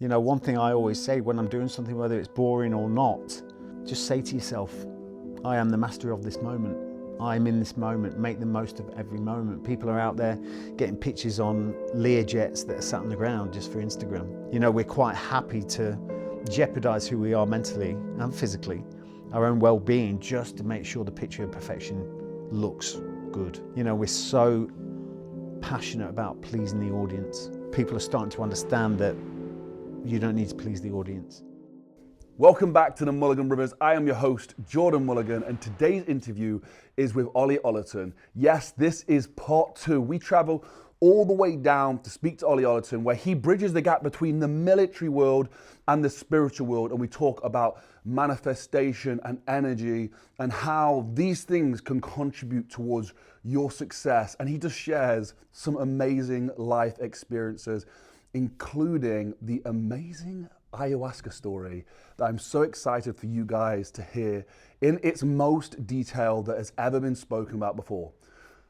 You know, one thing I always say when I'm doing something, whether it's boring or not, just say to yourself, I am the master of this moment. I'm in this moment, make the most of every moment. People are out there getting pictures on Learjets that are sat on the ground just for Instagram. You know, we're quite happy to jeopardize who we are mentally and physically, our own well-being, just to make sure the picture of perfection looks good. You know, we're so passionate about pleasing the audience. People are starting to understand that you don't need to please the audience. Welcome back to the Mulliganbrothers. I am your host, Jordan Mulligan, and today's interview is with Ollie Ollerton. Yes, this is part 2. We travel all the way down to speak to Ollie Ollerton, where he bridges the gap between the military world and the spiritual world, and we talk about manifestation and energy and how these things can contribute towards your success. And he just shares some amazing life experiences, including the amazing Ayahuasca story that I'm so excited for you guys to hear in its most detail that has ever been spoken about before.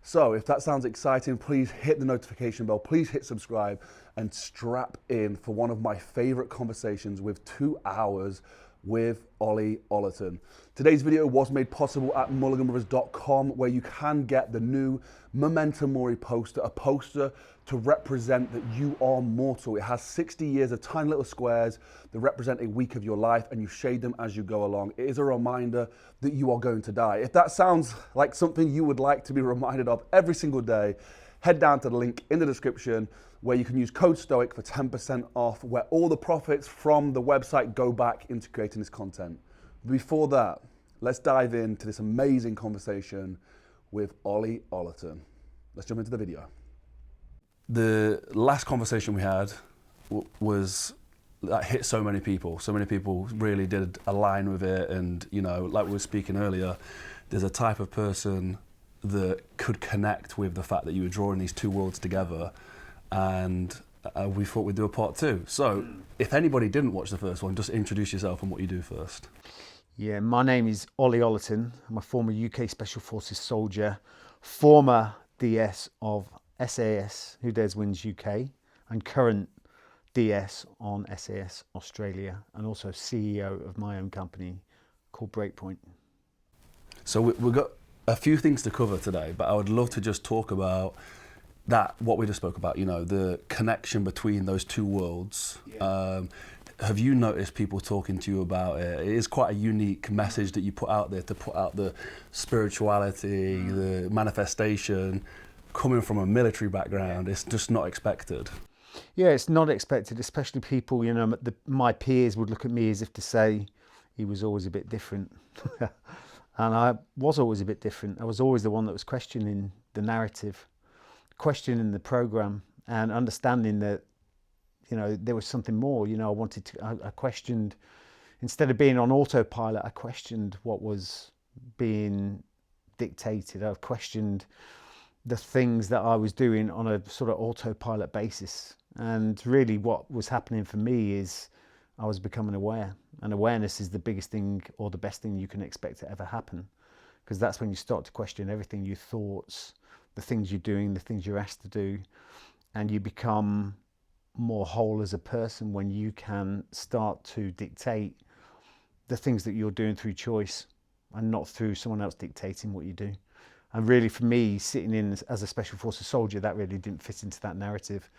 So if that sounds exciting, please hit the notification bell, please hit subscribe, and strap in for one of my favorite conversations with 2 hours with Ollie Ollerton. Today's video was made possible at Mulliganbrothers.com, where you can get the new Momentum Mori poster, a poster to represent that you are mortal. It has 60 years of tiny little squares that represent a week of your life, and you shade them as you go along. It is a reminder that you are going to die. If that sounds like something you would like to be reminded of every single day, head down to the link in the description where you can use code STOIC for 10% off, where all the profits from the website go back into creating this content. Before that, let's dive into this amazing conversation with Ollie Ollerton. Let's jump into the video. The last conversation we had was that hit so many people. So many people really did align with it, and you know, like we were speaking earlier, there's a type of person that could connect with the fact that you were drawing these two worlds together, and we thought we'd do a part 2. So if anybody didn't watch the first one, just introduce yourself and what you do first. Yeah, my name is Ollie Ollerton. I'm a former UK Special Forces soldier, former DS of SAS, Who Dares Wins UK, and current DS on SAS Australia, and also CEO of my own company called Breakpoint. So we've got a few things to cover today, but I would love to just talk about that, what we just spoke about, you know, the connection between those two worlds. Yeah. Have you noticed people talking to you about it? It is quite a unique message that you put out there, to put out the spirituality, the manifestation, coming from a military background. It's just not expected. Yeah, it's not expected, especially people, you know, my peers would look at me as if to say he was always a bit different. And I was always a bit different. I was always the one that was questioning the narrative, questioning the program, and understanding that, you know, there was something more. You know, I questioned, instead of being on autopilot, I questioned what was being dictated. I questioned the things that I was doing on a sort of autopilot basis. And really what was happening for me is I was becoming aware. And awareness is the biggest thing, or the best thing you can expect to ever happen. Because that's when you start to question everything, your thoughts, the things you're doing, the things you're asked to do. And you become more whole as a person when you can start to dictate the things that you're doing through choice, and not through someone else dictating what you do. And really for me, sitting in as a Special Forces soldier, that really didn't fit into that narrative.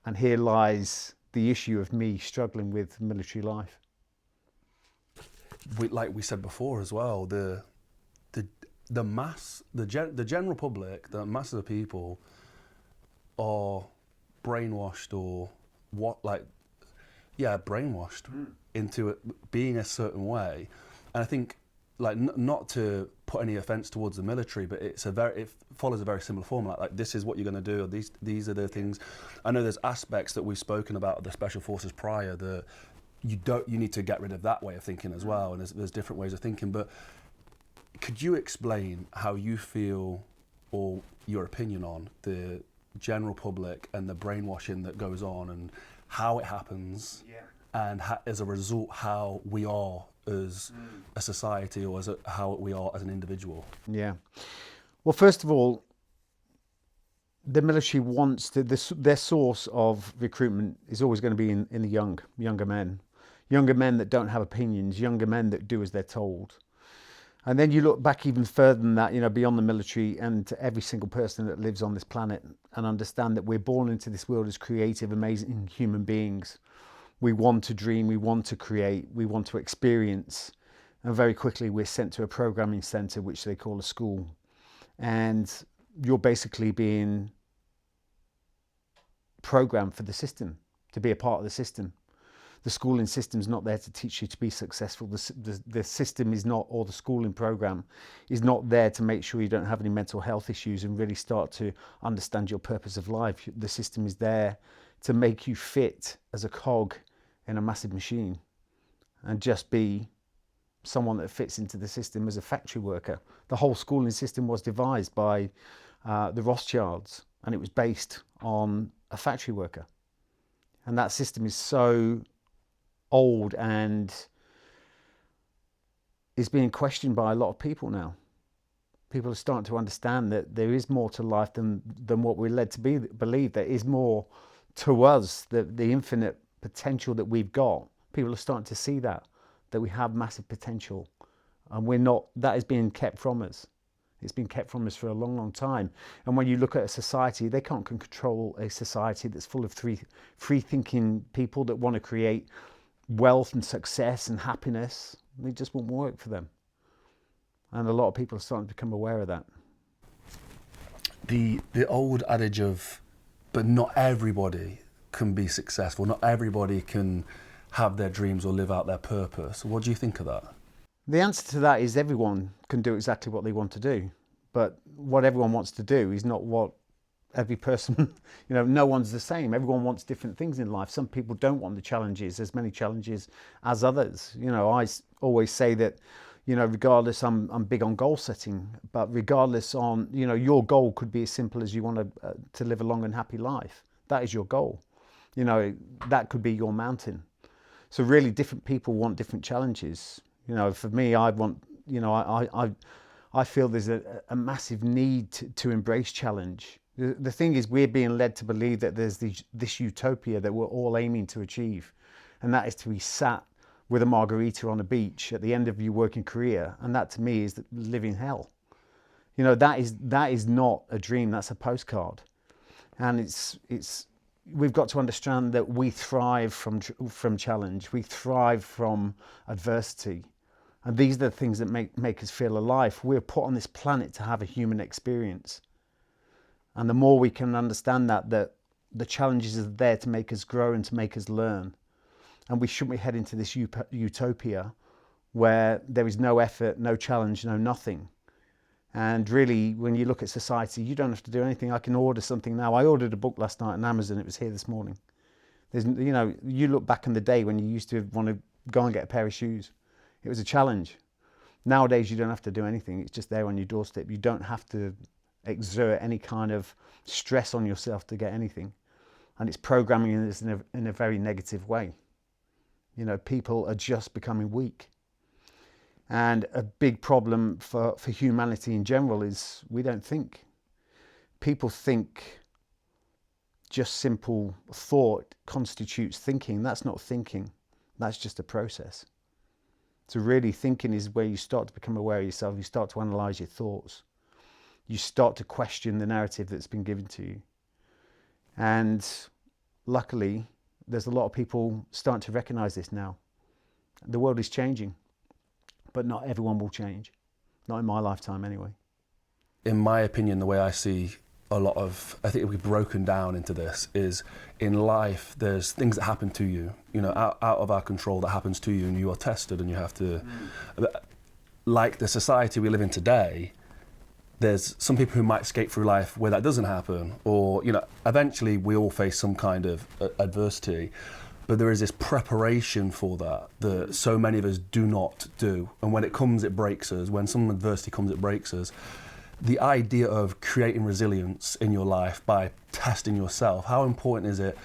And here lies the issue of me struggling with military life. Like we said before as well, the general public, the mass of the people are brainwashed, or brainwashed into it being a certain way. And I think, like, not to put any offense towards the military, but it follows a very similar formula. Like, this is what you're going to do, or these are the things. I know there's aspects that we've spoken about the Special Forces prior that you need to get rid of that way of thinking as well, and there's different ways of thinking. But could you explain how you feel, or your opinion on the general public and the brainwashing that goes on, and how it happens, and as a result how we are as a society, or how we are as an individual? Yeah. Well, first of all, the military wants to, their source of recruitment is always going to be in the younger men that don't have opinions, younger men that do as they're told. And then you look back even further than that, beyond the military and to every single person that lives on this planet, and understand that we're born into this world as creative, amazing human beings. We want to dream, we want to create, we want to experience. And very quickly we're sent to a programming center, which they call a school. And you're basically being programmed for the system, to be a part of the system. The schooling system is not there to teach you to be successful. The system is not, or the schooling program is not there to make sure you don't have any mental health issues and really start to understand your purpose of life. The system is there to make you fit as a cog in a massive machine and just be someone that fits into the system as a factory worker. The whole schooling system was devised by the Rothschilds, and it was based on a factory worker. And that system is so old and is being questioned by a lot of people now. People are starting to understand that there is more to life than what we're led to believe. There is more to us, the infinite potential that we've got. People are starting to see that we have massive potential, and we're not, that is being kept from us. It's been kept from us for a long, long time. And when you look at a society, they can't control a society that's full of free-thinking people that want to create wealth and success and happiness. It just won't work for them. And a lot of people are starting to become aware of that. The old adage of, but not everybody can be successful, not everybody can have their dreams or live out their purpose. What do you think of that? The answer to that is everyone can do exactly what they want to do. But what everyone wants to do is not what every person, no one's the same. Everyone wants different things in life. Some people don't want the challenges, as many challenges as others. I always say that, regardless, I'm big on goal setting, but regardless on, your goal could be as simple as you want to live a long and happy life. That is your goal. That could be your mountain. So really different people want different challenges. For me, I want, I feel there's a massive need to embrace challenge. The thing is, we're being led to believe that there's this utopia that we're all aiming to achieve. And that is to be sat with a margarita on a beach at the end of your working career. And that to me is living hell. That is not a dream, that's a postcard. And we've got to understand that we thrive from challenge. We thrive from adversity. And these are the things that make us feel alive. We're put on this planet to have a human experience. And the more we can understand that the challenges are there to make us grow and to make us learn. And we shouldn't be heading to this utopia where there is no effort, no challenge, no nothing. And really, when you look at society, you don't have to do anything. I can order something now. I ordered a book last night on Amazon. It was here this morning. You look back in the day when you used to want to go and get a pair of shoes. It was a challenge. Nowadays, you don't have to do anything. It's just there on your doorstep. You don't have to exert any kind of stress on yourself to get anything. And it's programming us in a very negative way. People are just becoming weak. And a big problem for humanity in general is we don't think. People think just simple thought constitutes thinking. That's not thinking. That's just a process. So really thinking is where you start to become aware of yourself. You start to analyze your thoughts. You start to question the narrative that's been given to you. And luckily, there's a lot of people starting to recognize this now. The world is changing, but not everyone will change. Not in my lifetime anyway. In my opinion, the way I see I think it would be broken down into this is, in life, there's things that happen to you, out of our control that happens to you, and you are tested and you have to, like the society we live in today, there's some people who might escape through life where that doesn't happen, or, eventually we all face some kind of adversity, but there is this preparation for that so many of us do not do. And when it comes, it breaks us. When some adversity comes, it breaks us. The idea of creating resilience in your life by testing yourself, how important is it?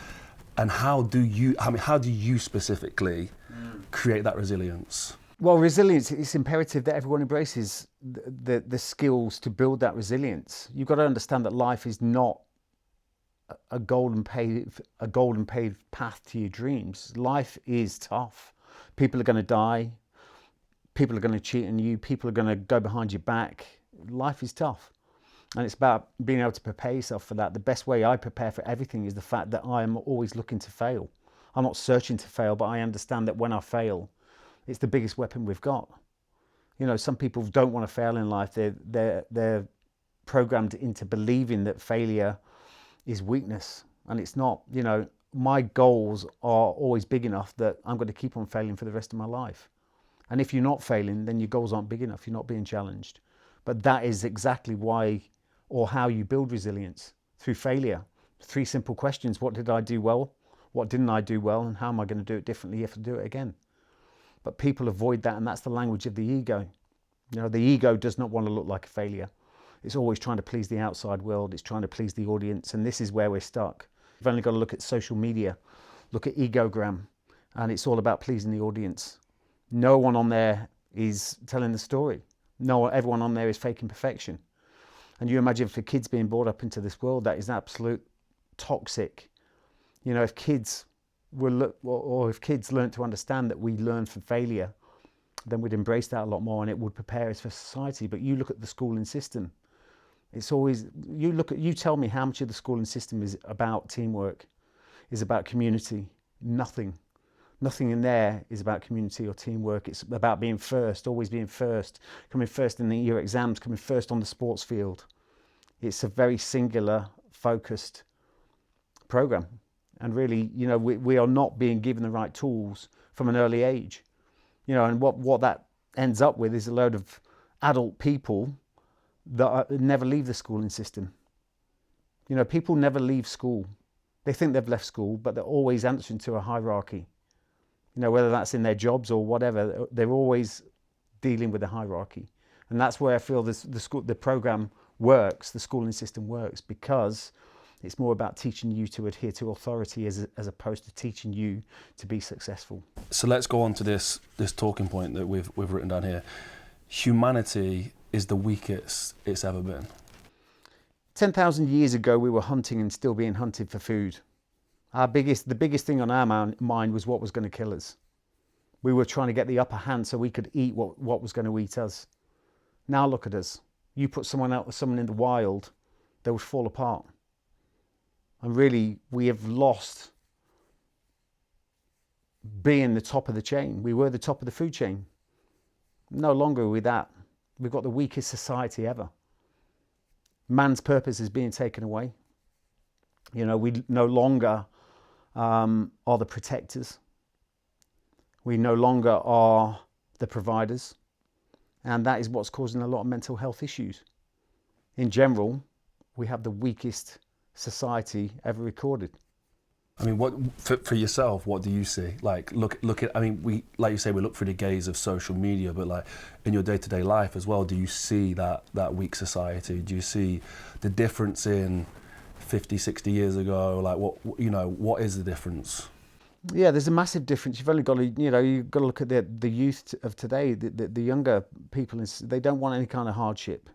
And how do you specifically create that resilience? Well, resilience, it's imperative that everyone embraces the skills to build that resilience. You've got to understand that life is not a golden paved path to your dreams. Life is tough. People are going to die. People are going to cheat on you. People are going to go behind your back. Life is tough. And it's about being able to prepare yourself for that. The best way I prepare for everything is the fact that I am always looking to fail. I'm not searching to fail, but I understand that when I fail, it's the biggest weapon we've got. You know, some people don't want to fail in life. They're programmed into believing that failure is weakness, and it's not. You know, my goals are always big enough that I'm going to keep on failing for the rest of my life. And if you're not failing, then your goals aren't big enough. You're not being challenged. But that is exactly why, or how you build resilience, through failure. 3 simple questions: what did I do well? What didn't I do well? And how am I going to do it differently if I do it again? But people avoid that, and that's the language of the ego. You know, the ego does not want to look like a failure. It's always trying to please the outside world. It's trying to please the audience. And this is where we're stuck. You've only got to look at social media, look at egogram, and it's all about pleasing the audience. No one on there is telling the story. No, everyone on there is faking perfection. And you imagine for kids being brought up into this world, that is absolute toxic. You know, if kids if kids learn to understand that we learn from failure, then we'd embrace that a lot more, and it would prepare us for society. But you look at the schooling system. It's always, you tell me how much of the schooling system is about teamwork, is about community. Nothing in there is about community or teamwork. It's about being first, always being first, coming first in your exams, coming first on the sports field. It's a very singular, focused program. And really, you know, we are not being given the right tools from an early age. You know, and what that ends up with is a load of adult people that never leave the schooling system. You know, people never leave school. They think they've left school, but they're always answering to a hierarchy. You know, whether that's in their jobs or whatever, they're always dealing with a hierarchy. And that's where I feel the program works, the schooling system works, because it's more about teaching you to adhere to authority as opposed to teaching you to be successful. So let's go on to this talking point that we've written down here. Humanity is the weakest it's ever been. 10,000 years ago, we were hunting and still being hunted for food. The biggest thing on our mind was what was going to kill us. We were trying to get the upper hand so we could eat what was going to eat us. Now look at us. You put someone in the wild, they would fall apart. And really, we have lost being the top of the chain. We were the top of the food chain. No longer are we that. We've got the weakest society ever. Man's purpose is being taken away. You know, we no longer are the protectors. We no longer are the providers. And that is what's causing a lot of mental health issues. In general, we have the weakest society ever recorded. I mean, what for yourself? What do you see? Like, look at. I mean, we, like you say, we look through the gaze of social media, but like in your day-to-day life as well, do you see that weak society? Do you see the difference in 50, 60 years ago? Like, what is the difference? Yeah, there's a massive difference. You've only got to, you've got to look at the youth of today. The younger people, they don't want any kind of hardship.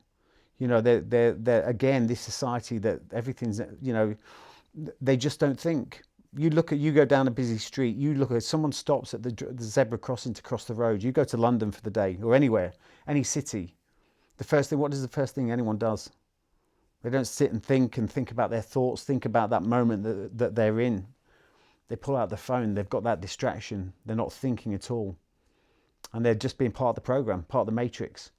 You know, they're again, this society that everything's, they just don't think. You go down a busy street, you look at someone stops at the zebra crossing to cross the road. You go to London for the day or anywhere, any city. What is the first thing anyone does? They don't sit and think about their thoughts, think about that moment that they're in. They pull out the phone, they've got that distraction. They're not thinking at all. And they're just being part of the program, part of the matrix.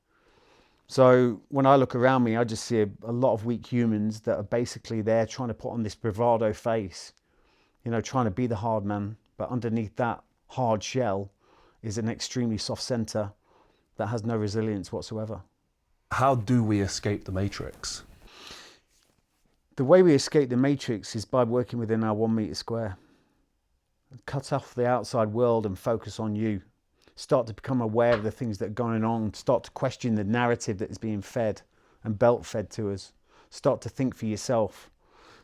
So when I look around me, I just see a lot of weak humans that are basically there trying to put on this bravado face, trying to be the hard man. But underneath that hard shell is an extremely soft center that has no resilience whatsoever. How do we escape the matrix? The way we escape the matrix is by working within our 1 meter square. Cut off the outside world and focus on you. Start to become aware of the things that are going on. Start to question the narrative that is being fed and belt fed to us. Start to think for yourself.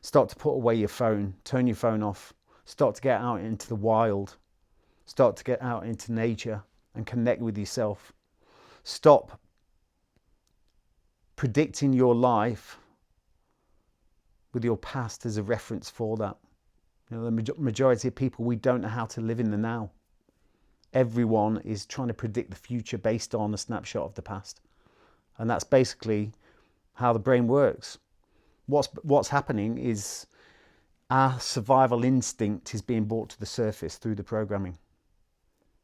Start to put away your phone. Turn your phone off. Start to get out into the wild. Start to get out into nature and connect with yourself. Stop predicting your life with your past as a reference for that. You know, the majority of people, we don't know how to live in the now. Everyone is trying to predict the future based on a snapshot of the past. And that's basically how the brain works. What's happening is our survival instinct is being brought to the surface through the programming.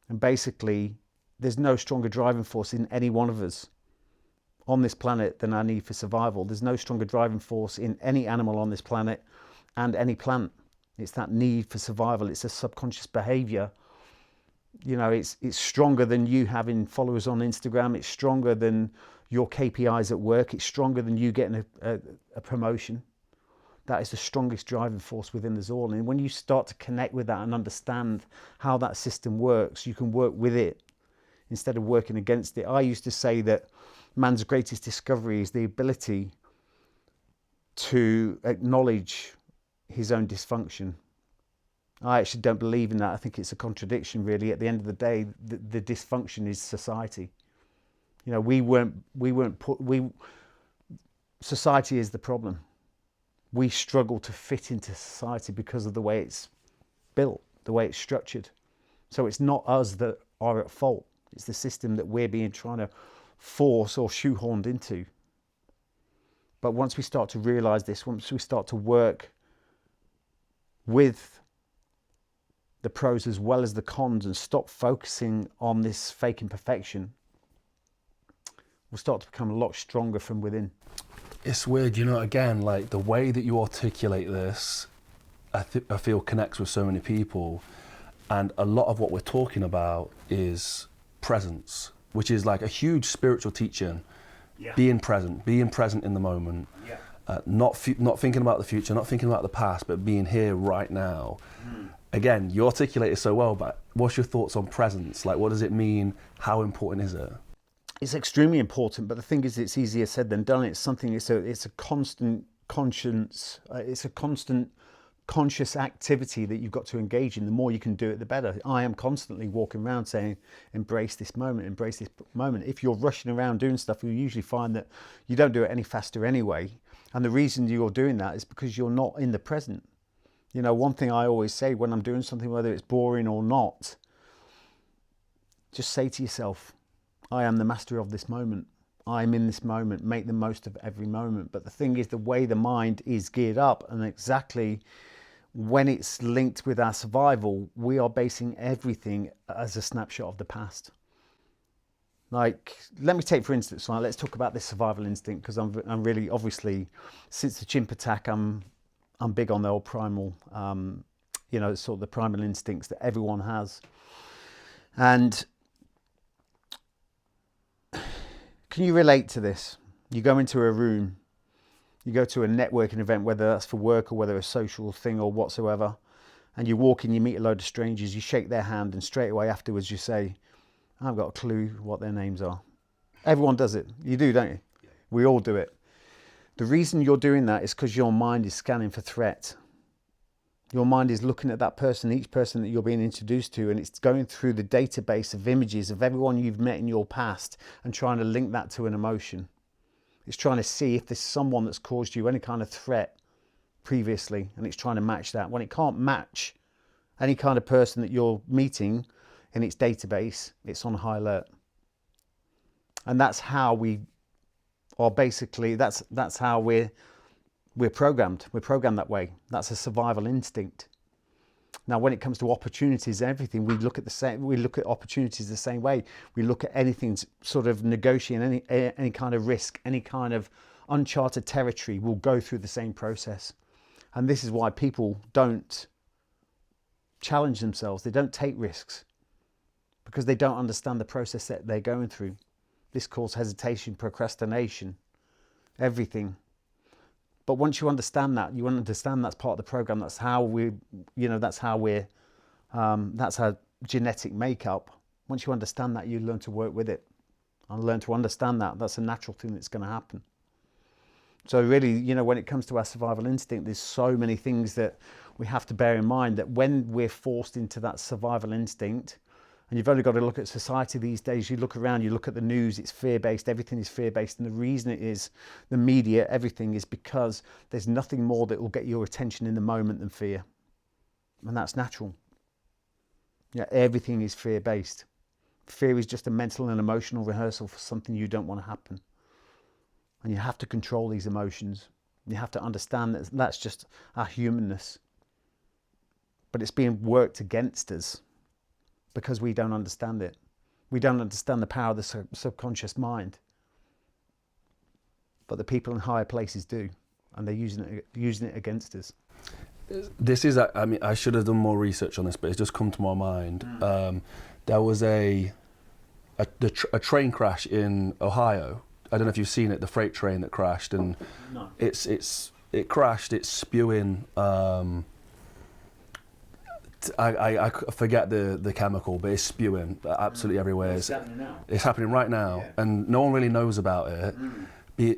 And basically, there's no stronger driving force in any one of us on this planet than our need for survival. There's no stronger driving force in any animal on this planet and any plant. It's that need for survival. It's a subconscious behavior. You know, it's stronger than you having followers on Instagram. It's stronger than your KPIs at work. It's stronger than you getting a promotion. That is the strongest driving force within us all. And when you start to connect with that and understand how that system works, you can work with it instead of working against it. I used to say that man's greatest discovery is the ability to acknowledge his own dysfunction. I actually don't believe in that. I think it's a contradiction, really. At the end of the day, the dysfunction is society. You know, society is the problem. We struggle to fit into society because of the way it's built, the way it's structured. So it's not us that are at fault. It's the system that we're trying to force or shoehorned into. But once we start to realize this, once we start to work with the pros as well as the cons and stop focusing on this fake imperfection, we'll start to become a lot stronger from within. It's weird, you know, again, like the way that you articulate this, I feel connects with so many people. And a lot of what we're talking about is presence, which is like a huge spiritual teaching. Yeah. Being present in the moment. Yeah. Not thinking about the future, not thinking about the past, but being here right now. Again, you articulate it so well, but what's your thoughts on presence? Like, what does it mean? How important is it? It's extremely important, but the thing is, it's easier said than done. It's something. It's a constant conscience. It's a constant conscious activity that you've got to engage in. The more you can do it, the better. I am constantly walking around saying, "Embrace this moment. Embrace this moment." If you're rushing around doing stuff, you usually find that you don't do it any faster anyway. And the reason you're doing that is because you're not in the present. You know, one thing I always say when I'm doing something, whether it's boring or not, just say to yourself, I am the master of this moment. I am in this moment. Make the most of every moment. But the thing is, the way the mind is geared up, and exactly when it's linked with our survival, we are basing everything as a snapshot of the past. Like, let me take, for instance, let's talk about this survival instinct, because I'm really, obviously, since the chimp attack, I'm big on the old primal, you know, sort of the primal instincts that everyone has. And can you relate to this? You go into a room, you go to a networking event, whether that's for work or whether a social thing or whatsoever, and you walk in, you meet a load of strangers, you shake their hand, and straight away afterwards you say, I've got a clue what their names are. Everyone does it. You do, don't you? Yeah. We all do it. The reason you're doing that is because your mind is scanning for threat. Your mind is looking at that person, each person that you're being introduced to, and it's going through the database of images of everyone you've met in your past and trying to link that to an emotion. It's trying to see if there's someone that's caused you any kind of threat previously, and it's trying to match that. When it can't match any kind of person that you're meeting in its database, it's on high alert. And that's how we are basically, that's how we're programmed. We're programmed that way. That's a survival instinct. Now, when it comes to opportunities and everything, we look at opportunities the same way. We look at anything sort of negotiating any kind of risk, any kind of uncharted territory will go through the same process. And this is why people don't challenge themselves. They don't take risks because they don't understand the process that they're going through. This causes hesitation, procrastination, everything. But once you understand that, you understand that's part of the program. That's how that's our genetic makeup. Once you understand that, you learn to work with it and learn to understand that. That's a natural thing that's going to happen. So really, you know, when it comes to our survival instinct, there's so many things that we have to bear in mind, that when we're forced into that survival instinct, And you've only got to look at society these days. You look around, you look at the news, it's fear-based, everything is fear-based. And the reason it is, the media, everything, is because there's nothing more that will get your attention in the moment than fear. And that's natural. Yeah, everything is fear-based. Fear is just a mental and emotional rehearsal for something you don't want to happen. And you have to control these emotions. You have to understand that that's just our humanness. But it's being worked against us because we don't understand it. We don't understand the power of the subconscious mind. But the people in higher places do, and they're using it against us. This is, I mean, I should have done more research on this, but it's just come to my mind. There was a train crash in Ohio. I don't know if you've seen it, the freight train that crashed, and No. it crashed. It's spewing. I forget the chemical, but it's spewing absolutely everywhere. It's happening now. It's happening right now, Yeah. and no one really knows about it.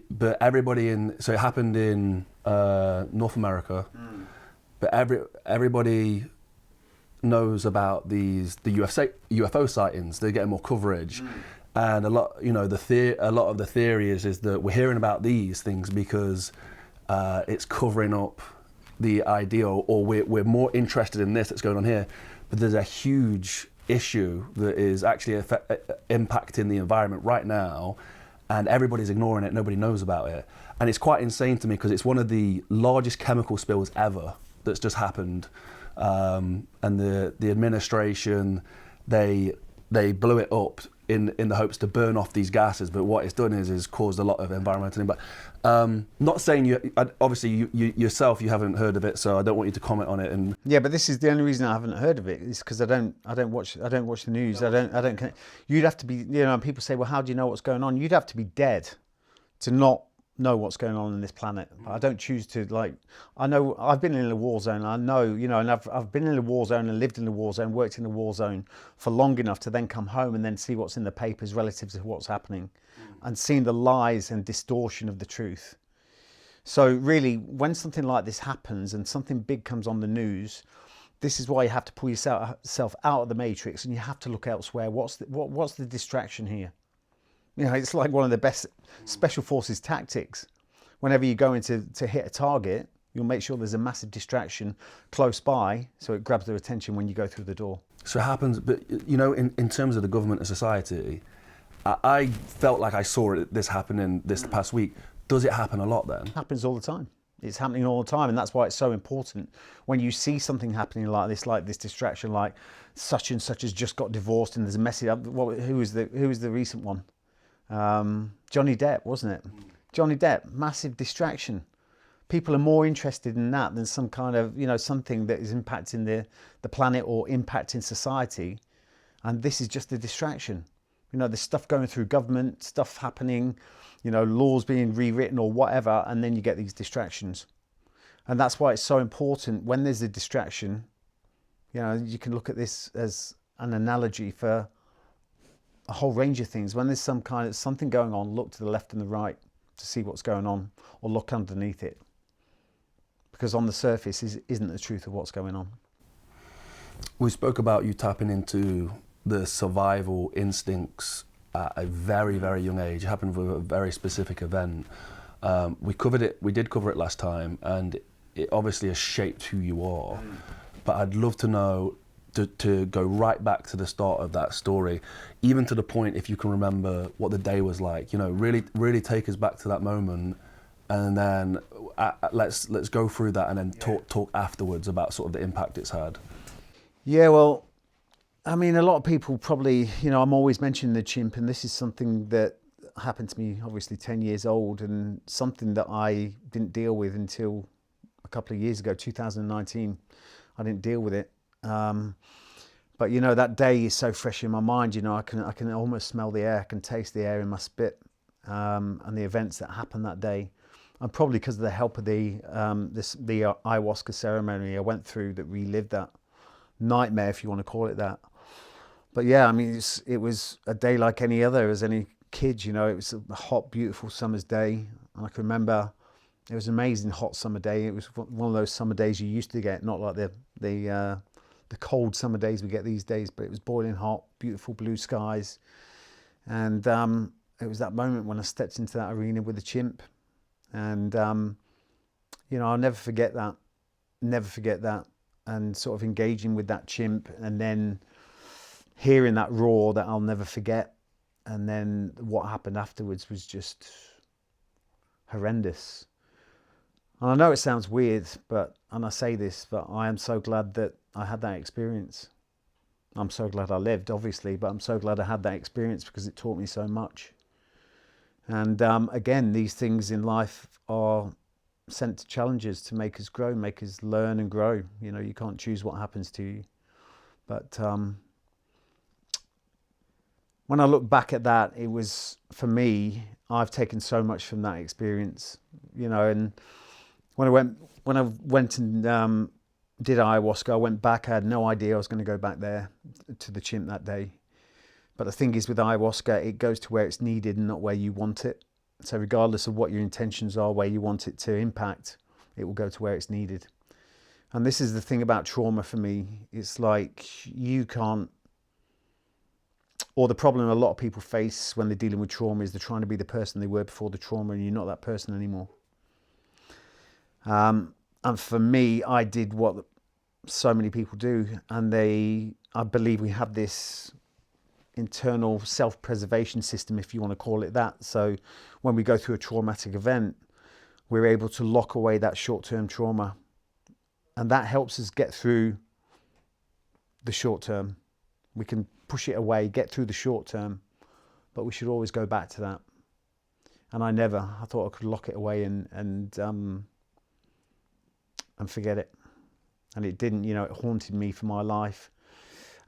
But everybody so it happened in North America. But everybody knows about the UFO sightings. They're getting more coverage, and a lot of the theory is that we're hearing about these things because it's covering up the idea, or we're more interested in this that's going on here. But there's a huge issue that is actually impacting the environment right now, and everybody's ignoring it. Nobody knows about it, and it's quite insane to me because it's one of the largest chemical spills ever that's just happened. And the administration, they blew it up in the hopes to burn off these gases, but what it's done is caused a lot of environmental impact. Not saying obviously you yourself, you haven't heard of it, so I don't want you to comment on it. And Yeah, but this is the only reason I haven't heard of it is because I don't watch the news. I don't connect. You'd have to be, and people say, well, how do you know what's going on? You'd have to be dead to not know what's going on in this planet. I don't choose to, I know I've been in a war zone. I know, and I've been in a war zone and lived in a war zone, worked in a war zone for long enough to then come home and then see what's in the papers relative to what's happening and seeing the lies and distortion of the truth. So really, when something like this happens and something big comes on the news, this is why you have to pull yourself out of the matrix and you have to look elsewhere. What's the distraction here? It's like one of the best special forces tactics. Whenever you go into to hit a target, you'll make sure there's a massive distraction close by so it grabs their attention when you go through the door. so it happens, but in terms of the government and society, I felt like I saw this happening this past week. Does it happen a lot then? It happens all the time. It's happening all the time, and that's why it's so important when you see something happening like this distraction, like such and such has just got divorced and there's a message. Who was the recent one? Johnny Depp, wasn't it? Johnny Depp, massive distraction. People are more interested in that than some kind of, something that is impacting the planet or impacting society. And this is just a distraction. There's stuff going through government, stuff happening, laws being rewritten or whatever, and then you get these distractions. And that's why it's so important when there's a distraction, you can look at this as an analogy for a whole range of things. When there's some kind of something going on, look to the left and the right to see what's going on, or look underneath it, because on the surface isn't the truth of what's going on. We spoke about you tapping into the survival instincts at a very, very young age. It happened with a very specific event. We did cover it last time, and it obviously has shaped who you are. But I'd love to know, to go right back to the start of that story, even to the point, if you can remember what the day was like, really take us back to that moment, and then let's go through that and then talk afterwards about sort of the impact it's had. Yeah, well, I mean, a lot of people probably, I'm always mentioning the chimp, and this is something that happened to me, obviously 10 years old, and something that I didn't deal with until a couple of years ago, 2019. I didn't deal with it. But that day is so fresh in my mind. I can almost smell the air, I can taste the air in my spit, and the events that happened that day. And probably because of the help of the ayahuasca ceremony I went through that relived that nightmare, if you want to call it that. But yeah, I mean, it was a day like any other as any kid. It was a hot, beautiful summer's day, and I can remember it was an amazing hot summer day. It was one of those summer days you used to get, not like the the cold summer days we get these days, but it was boiling hot, beautiful blue skies. And it was that moment when I stepped into that arena with the chimp. And, you know, I'll never forget that. And sort of engaging with that chimp and then hearing that roar that I'll never forget. And then what happened afterwards was just horrendous. And I know it sounds weird, and I say this, but I am so glad that I had that experience. I'm so glad I lived, obviously, but I'm so glad I had that experience because it taught me so much. And again, these things in life are sent to challenges to make us grow, make us learn and grow. You know, you can't choose what happens to you. But when I look back at that, it was, for me, I've taken so much from that experience, you know. And when I went and did ayahuasca, I went back, I had no idea I was going to go back there to the chimp that day. But the thing is with ayahuasca, it goes to where it's needed and not where you want it. So regardless of what your intentions are, where you want it to impact, it will go to where it's needed. And this is the thing about trauma for me. It's like you can't, or the problem a lot of people face when they're dealing with trauma is they're trying to be the person they were before the trauma, and you're not that person anymore. And for me, I did what so many people do, and I believe we have this internal self-preservation system, if you want to call it that. So when we go through a traumatic event, we're able to lock away that short-term trauma, and that helps us get through the short term. We can push it away, get through the short term, but we should always go back to that. And I thought I could lock it away and forget it. And it didn't, you know, it haunted me for my life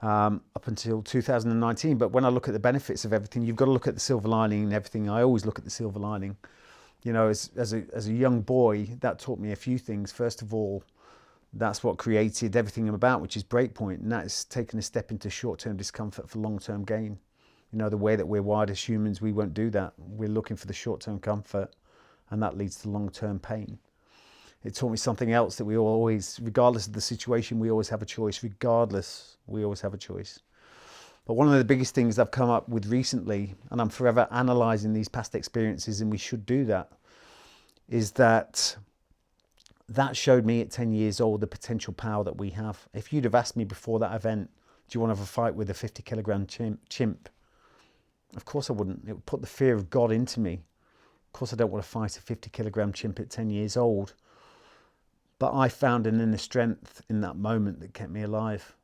up until 2019. But when I look at the benefits of everything, you've got to look at the silver lining and everything. I always look at the silver lining. You know, as a young boy, that taught me a few things. First of all, that's what created everything I'm about, which is breakpoint. And that's taking a step into short-term discomfort for long-term gain. You know, the way that we're wired as humans, we won't do that. We're looking for the short-term comfort, and that leads to long-term pain. It taught me something else, that we always, regardless of the situation, we always have a choice. Regardless, we always have a choice. But one of the biggest things I've come up with recently, and I'm forever analysing these past experiences, and we should do that, is that showed me at 10 years old the potential power that we have. If you'd have asked me before that event, do you want to have a fight with a 50-kilogram chimp? Of course I wouldn't. It would put the fear of God into me. Of course I don't want to fight a 50-kilogram chimp at 10 years old. But I found an inner strength in that moment that kept me alive.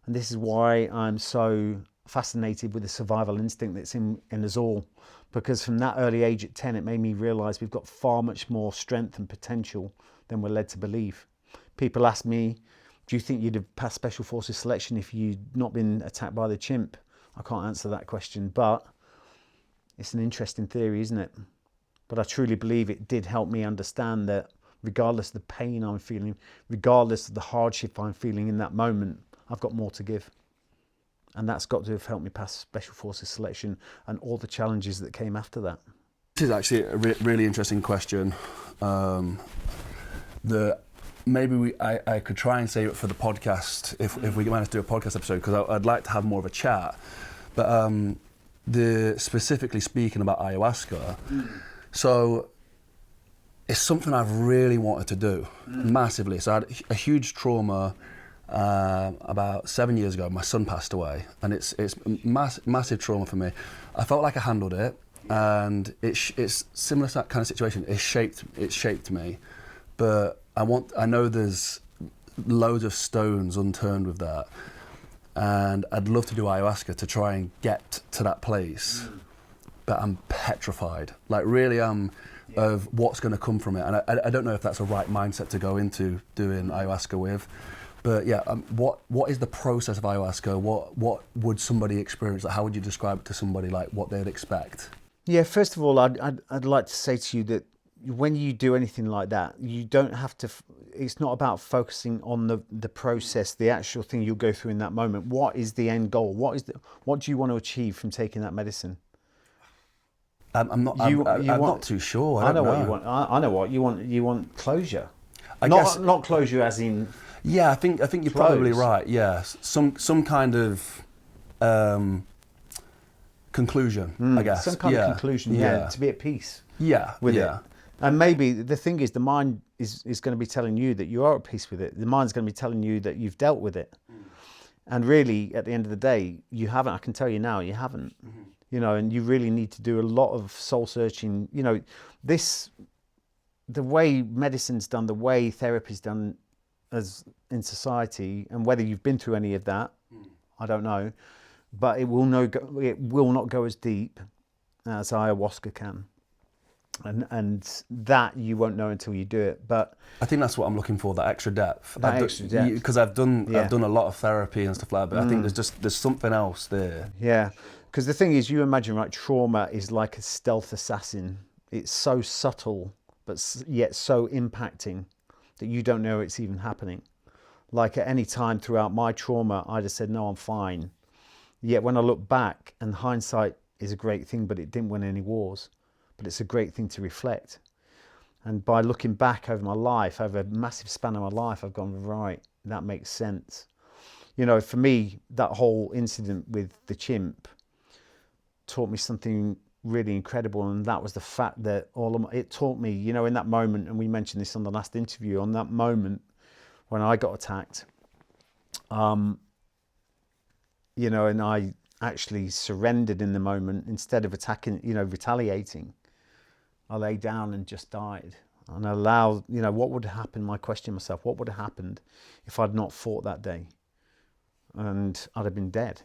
And this is why I'm so fascinated with the survival instinct that's in us all. Because from that early age at 10, it made me realise we've got far much more strength and potential than we're led to believe. People ask me, do you think you'd have passed Special Forces selection if you'd not been attacked by the chimp? I can't answer that question, but it's an interesting theory, isn't it? But I truly believe it did help me understand that regardless of the pain I'm feeling, regardless of the hardship I'm feeling in that moment, I've got more to give. And that's got to have helped me pass Special Forces selection and all the challenges that came after that. This is actually a really interesting question. I could try and save it for the podcast if we manage to do a podcast episode, because I'd like to have more of a chat. But specifically speaking about ayahuasca, so it's something I've really wanted to do massively. So I had a huge trauma about 7 years ago. My son passed away, and it's massive trauma for me. I felt like I handled it, and it's similar to that kind of situation. It shaped me, but I know there's loads of stones unturned with that, and I'd love to do ayahuasca to try and get to that place, but I'm petrified. Like really, of what's going to come from it, and I don't know if that's a right mindset to go into doing ayahuasca with. But yeah, what is the process of ayahuasca? What would somebody experience? Like, how would you describe it to somebody, like what they'd expect? Yeah, first of all, I'd like to say to you that when you do anything like that, you don't have to, it's not about focusing on the process, the actual thing you'll go through in that moment. What is the end goal? What do you want to achieve from taking that medicine? I'm not too sure. I know what you want. I know what you want. You want closure. Not closure as in Yeah, I think you're probably right. Yeah, some kind of conclusion, I guess. Some kind of conclusion, to be at peace with it. And maybe the thing is, the mind is going to be telling you that you are at peace with it. The mind's going to be telling you that you've dealt with it. And really, at the end of the day, you haven't. I can tell you now, you haven't. You know, and you really need to do a lot of soul searching. You know, the way medicine's done, the way therapy's done as in society, and whether you've been through any of that, I don't know, but it will not go as deep as ayahuasca can. And that you won't know until you do it. But I think that's what I'm looking for, that extra depth. Because I've done a lot of therapy and stuff like that, but I think there's something else there. Yeah, because the thing is, you imagine, right, trauma is like a stealth assassin. It's so subtle, but yet so impacting that you don't know it's even happening. Like at any time throughout my trauma, I'd have said, no, I'm fine. Yet when I look back, and hindsight is a great thing, but it didn't win any wars. But it's a great thing to reflect. And by looking back over my life, over a massive span of my life, I've gone, right, that makes sense. You know, for me, that whole incident with the chimp taught me something really incredible. And that was the fact that it taught me, you know, in that moment, and we mentioned this on the last interview, on that moment when I got attacked, you know, and I actually surrendered in the moment instead of attacking, you know, retaliating. I lay down and just died. And I allowed, you know, what would have happened? I questioned myself, what would have happened if I'd not fought that day? And I'd have been dead.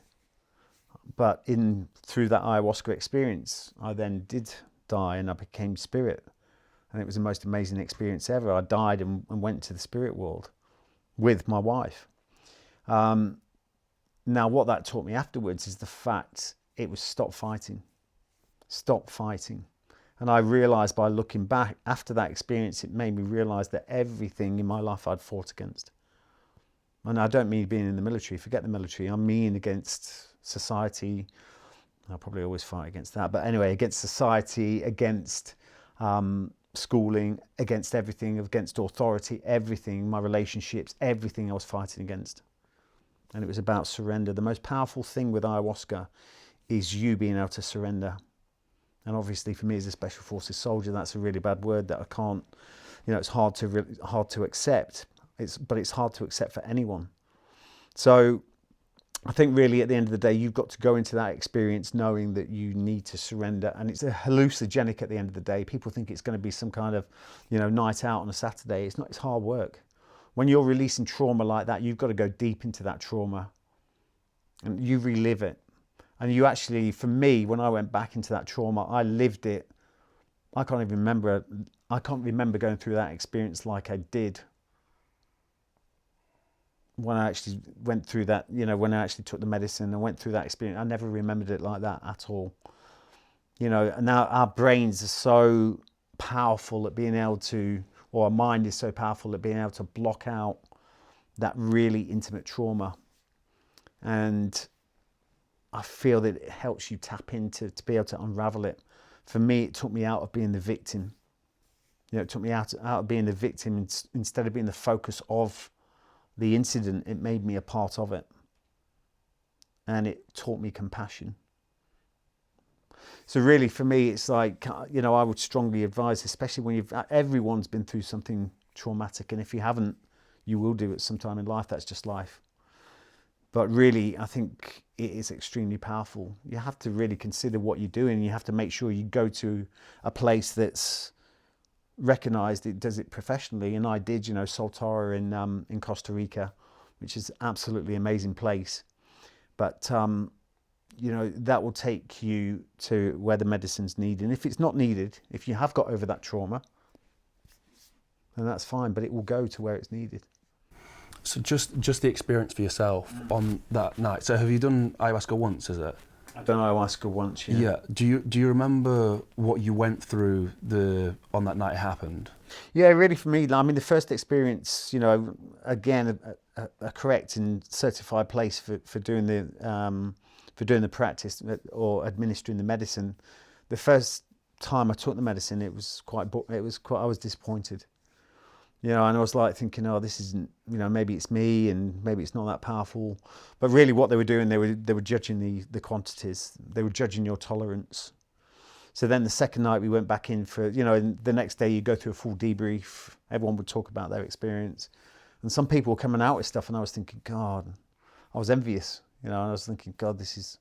But through that ayahuasca experience, I then did die and I became spirit. And it was the most amazing experience ever. I died and went to the spirit world with my wife. Now, what that taught me afterwards is the fact it was stop fighting. Stop fighting. And I realized by looking back after that experience, it made me realize that everything in my life I'd fought against. And I don't mean being in the military, forget the military. I mean against society. I'll probably always fight against that. But anyway, against society, against schooling, against everything, against authority, everything, my relationships, everything I was fighting against. And it was about surrender. The most powerful thing with ayahuasca is you being able to surrender. And obviously for me as a Special Forces soldier, that's a really bad word that I can't, you know, it's hard to accept. But it's hard to accept for anyone. So I think really at the end of the day, you've got to go into that experience knowing that you need to surrender. And it's a hallucinogenic at the end of the day. People think it's going to be some kind of, you know, night out on a Saturday. It's not, it's hard work. When you're releasing trauma like that, you've got to go deep into that trauma and you relive it. And you actually, for me, when I went back into that trauma, I lived it. I can't remember going through that experience like I did when I actually went through that, you know, when I actually took the medicine and went through that experience. I never remembered it like that at all. You know, and now our brains are so powerful at being able to, or our mind is so powerful at being able to block out that really intimate trauma. And I feel that it helps you tap into, to be able to unravel it. For me, it took me out of being the victim. You know, it took me out of being the victim instead of being the focus of the incident. It made me a part of it. And it taught me compassion. So really for me, it's like, you know, I would strongly advise, especially when everyone's been through something traumatic. And if you haven't, you will do it sometime in life. That's just life. But really, I think it is extremely powerful. You have to really consider what you're doing. You have to make sure you go to a place that's recognized, it does it professionally. And I did, you know, Soltara in Costa Rica, which is an absolutely amazing place. But, you know, that will take you to where the medicine's needed. And if it's not needed, if you have got over that trauma, then that's fine, but it will go to where it's needed. So just the experience for yourself on that night. So have you done ayahuasca once, is it? I've done ayahuasca once, yeah. Yeah. Do you remember what you went through on that night it happened? Yeah, really for me, I mean, the first experience, you know, again, a correct and certified place for doing the practice or administering the medicine. The first time I took the medicine, I was disappointed. You know, and I was like thinking, oh, this isn't, you know, maybe it's me and maybe it's not that powerful. But really what they were doing, they were judging the quantities. They were judging your tolerance. So then the second night we went back in for, you know, and the next day you go through a full debrief. Everyone would talk about their experience. And some people were coming out with stuff and I was thinking, God, I was envious, you know, and I was thinking, God, this is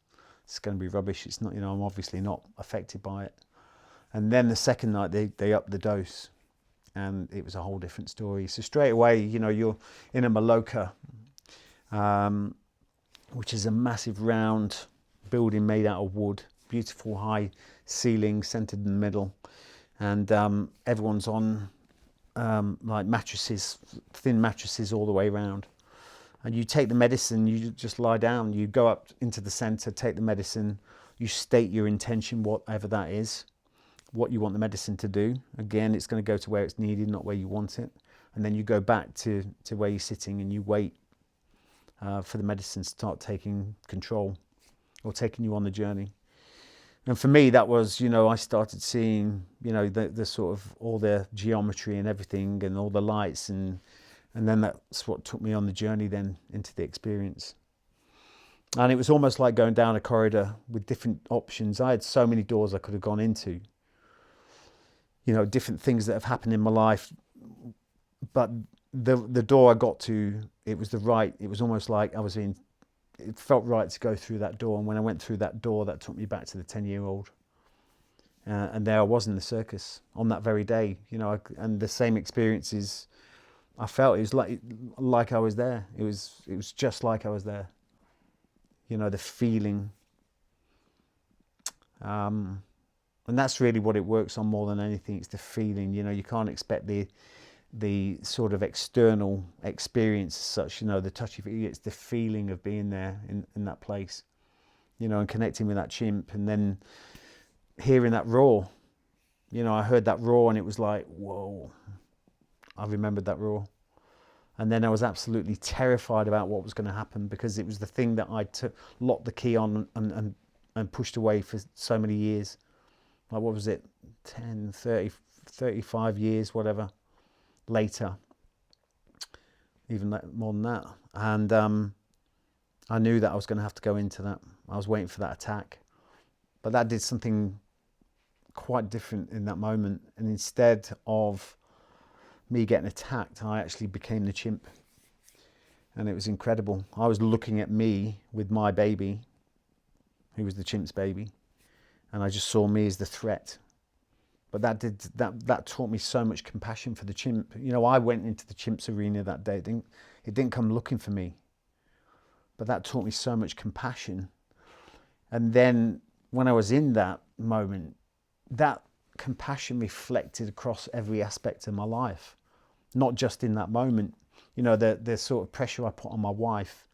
going to be rubbish. It's not, you know, I'm obviously not affected by it. And then the second night they upped the dose and it was a whole different story. So straight away, you know, you're in a Maloka, which is a massive round building made out of wood, beautiful high ceiling centered in the middle. And everyone's on like mattresses, thin mattresses all the way around. And you take the medicine, you just lie down, you go up into the center, take the medicine, you state your intention, whatever that is, what you want the medicine to do. Again, it's going to go to where it's needed, not where you want it. And then you go back to where you're sitting and you wait for the medicine to start taking control or taking you on the journey. And for me, that was, you know, I started seeing, you know, the sort of all the geometry and everything and all the lights and then that's what took me on the journey then into the experience. And it was almost like going down a corridor with different options. I had so many doors I could have gone into, you know, different things that have happened in my life. But the door I got to, it was almost like it felt right to go through that door. And when I went through that door, that took me back to the 10-year-old. And there I was in the circus on that very day, you know, and the same experiences I felt. It was like I was there. It was just like I was there. You know, the feeling. And that's really what it works on more than anything. It's the feeling. You know, you can't expect the sort of external experience as such, you know, the touchy. It's the feeling of being there in that place, you know, and connecting with that chimp and then hearing that roar. You know, I heard that roar and it was like, whoa. I remembered that roar. And then I was absolutely terrified about what was going to happen because it was the thing that I locked the key on and pushed away for so many years. Like, what was it? 10, 30, 35 years, whatever, later. Even more than that. And I knew that I was going to have to go into that. I was waiting for that attack. But that did something quite different in that moment. And instead of me getting attacked, I actually became the chimp. And it was incredible. I was looking at me with my baby, who was the chimp's baby, and I just saw me as the threat. But that taught me so much compassion for the chimp. You know, I went into the chimp's arena that day. It didn't come looking for me. But that taught me so much compassion. And then when I was in that moment, that compassion reflected across every aspect of my life, not just in that moment. You know, the sort of pressure I put on my wife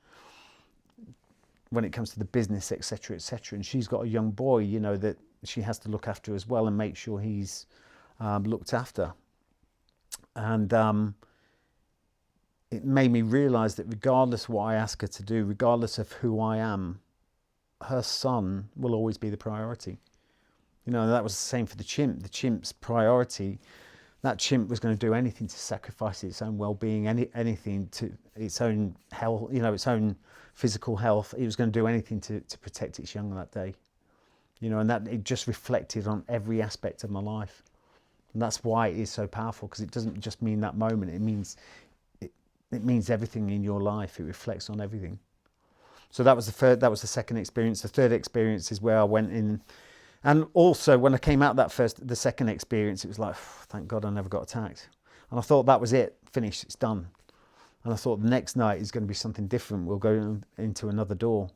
when it comes to the business, etc., etc. And she's got a young boy, you know, that she has to look after as well and make sure he's looked after. And it made me realize that regardless of what I ask her to do, regardless of who I am, her son will always be the priority. You know, that was the same for the chimp. The chimp's priority, that chimp was going to do anything to sacrifice its own well-being, anything to its own health, you know, its own physical health. It was going to do anything to protect its young that day. You know, and that it just reflected on every aspect of my life. And that's why it is so powerful, because it doesn't just mean that moment. It means everything in your life. It reflects on everything. So that was the second experience. The third experience is where I went in. And also, when I came out the second experience, it was like, thank God I never got attacked. And I thought that was it, finished, it's done. And I thought the next night is going to be something different. We'll go into another door.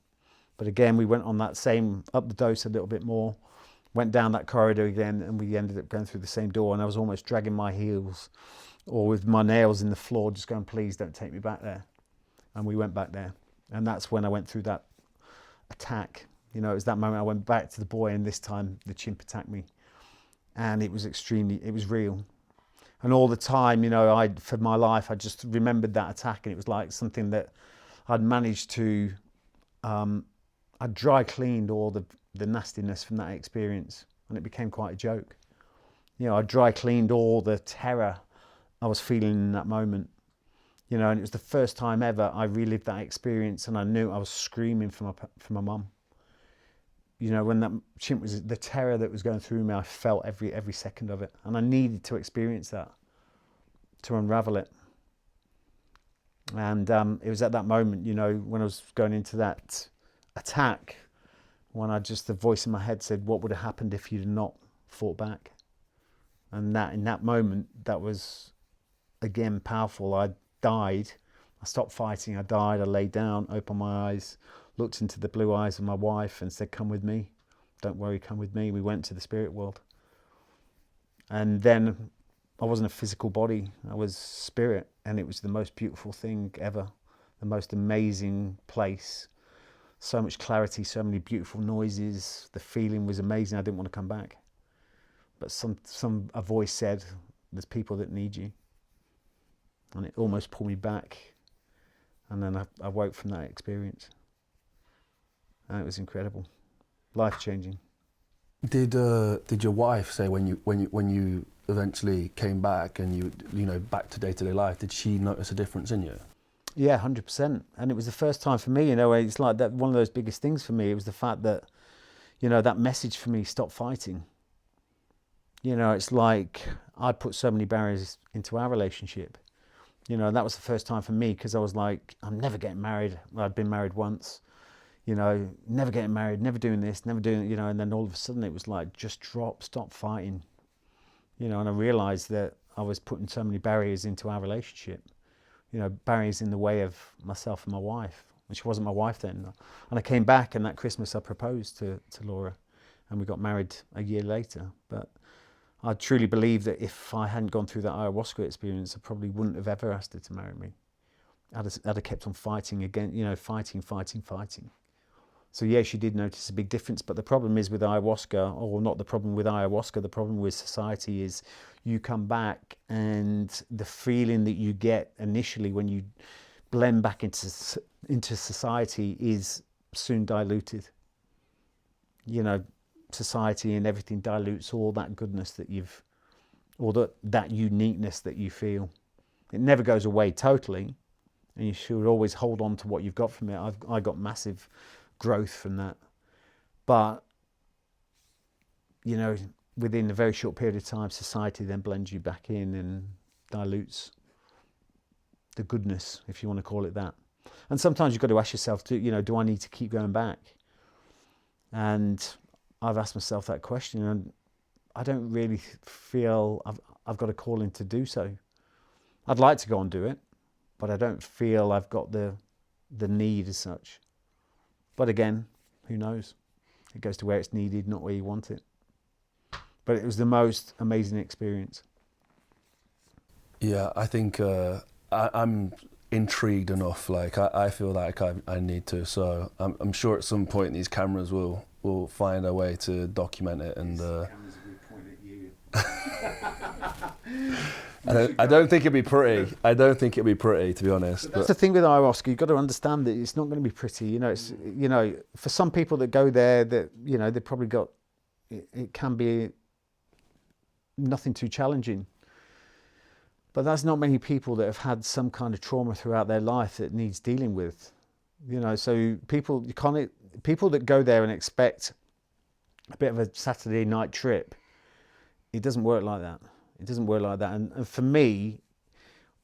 But again, we went on that same, up the dose a little bit more, went down that corridor again, and we ended up going through the same door. And I was almost dragging my heels or with my nails in the floor, just going, please don't take me back there. And we went back there. And that's when I went through that attack. You know, it was that moment I went back to the boy, and this time the chimp attacked me. And it was it was real. And all the time, you know, for my life, I just remembered that attack, and it was like something that I'd managed to, I dry cleaned all the nastiness from that experience, and it became quite a joke. You know, I dry cleaned all the terror I was feeling in that moment. You know, and it was the first time ever I relived that experience, and I knew I was screaming for my mum. You know, when that chimp was, the terror that was going through me, I felt every second of it, and I needed to experience that to unravel it. And it was at that moment, you know, when I was going into that attack, when the voice in my head said, what would have happened if you'd not fought back? And that, in that moment, that was, again, powerful. I died. I stopped fighting. I died. I lay down, opened my eyes, looked into the blue eyes of my wife and said, come with me. Don't worry, come with me. We went to the spirit world. And then I wasn't a physical body. I was spirit. And it was the most beautiful thing ever. The most amazing place. So much clarity, so many beautiful noises. The feeling was amazing. I didn't want to come back. But a voice said, there's people that need you. And it almost pulled me back. And then I woke from that experience. And it was incredible. Life-changing. Did your wife say when you eventually came back and you know back to day-to-day life, did she notice a difference in you? Yeah, 100%. And it was the first time for me, you know, it's like that, one of those biggest things for me, it was the fact that, you know, that message for me, stop fighting. You know, it's like I put so many barriers into our relationship. You know, that was the first time for me, because I was like, I'm never getting married. I'd been married once, you know, never getting married, never doing this, never doing it, you know, and then all of a sudden it was like, just stop fighting. You know, and I realized that I was putting so many barriers into our relationship, you know, barriers in the way of myself and my wife, which wasn't my wife then. And I came back, and that Christmas I proposed to Laura, and we got married a year later. But I truly believe that if I hadn't gone through that ayahuasca experience, I probably wouldn't have ever asked her to marry me. I'd have kept on fighting again, you know, fighting. So yeah, she did notice a big difference. But the problem is with ayahuasca, or not the problem with ayahuasca, the problem with society is you come back and the feeling that you get initially when you blend back into society is soon diluted. You know, society and everything dilutes all that goodness that that uniqueness that you feel. It never goes away totally, and you should always hold on to what you've got from it. I got massive growth from that, but you know, within a very short period of time, society then blends you back in and dilutes the goodness, if you want to call it that. And sometimes you've got to ask yourself, do I need to keep going back? And I've asked myself that question, and I don't really feel I've got a calling to do so. I'd like to go and do it, but I don't feel I've got the need as such. But again, who knows? It goes to where it's needed, not where you want it. But it was the most amazing experience. Yeah, I think I'm intrigued enough. Like I feel like I need to. So I'm sure at some point these cameras will find a way to document it. And cameras will point at you. I don't think it'd be pretty. I don't think it'd be pretty, to be honest. But that's the thing with ayahuasca. You've got to understand that it's not going to be pretty. You know, it's, you know, for some people that go there, that, you know, they've probably got, it can be nothing too challenging. But there's not many people that have had some kind of trauma throughout their life that needs dealing with. You know, so people that go there and expect a bit of a Saturday night trip, it doesn't work like that. It doesn't work like that. And for me,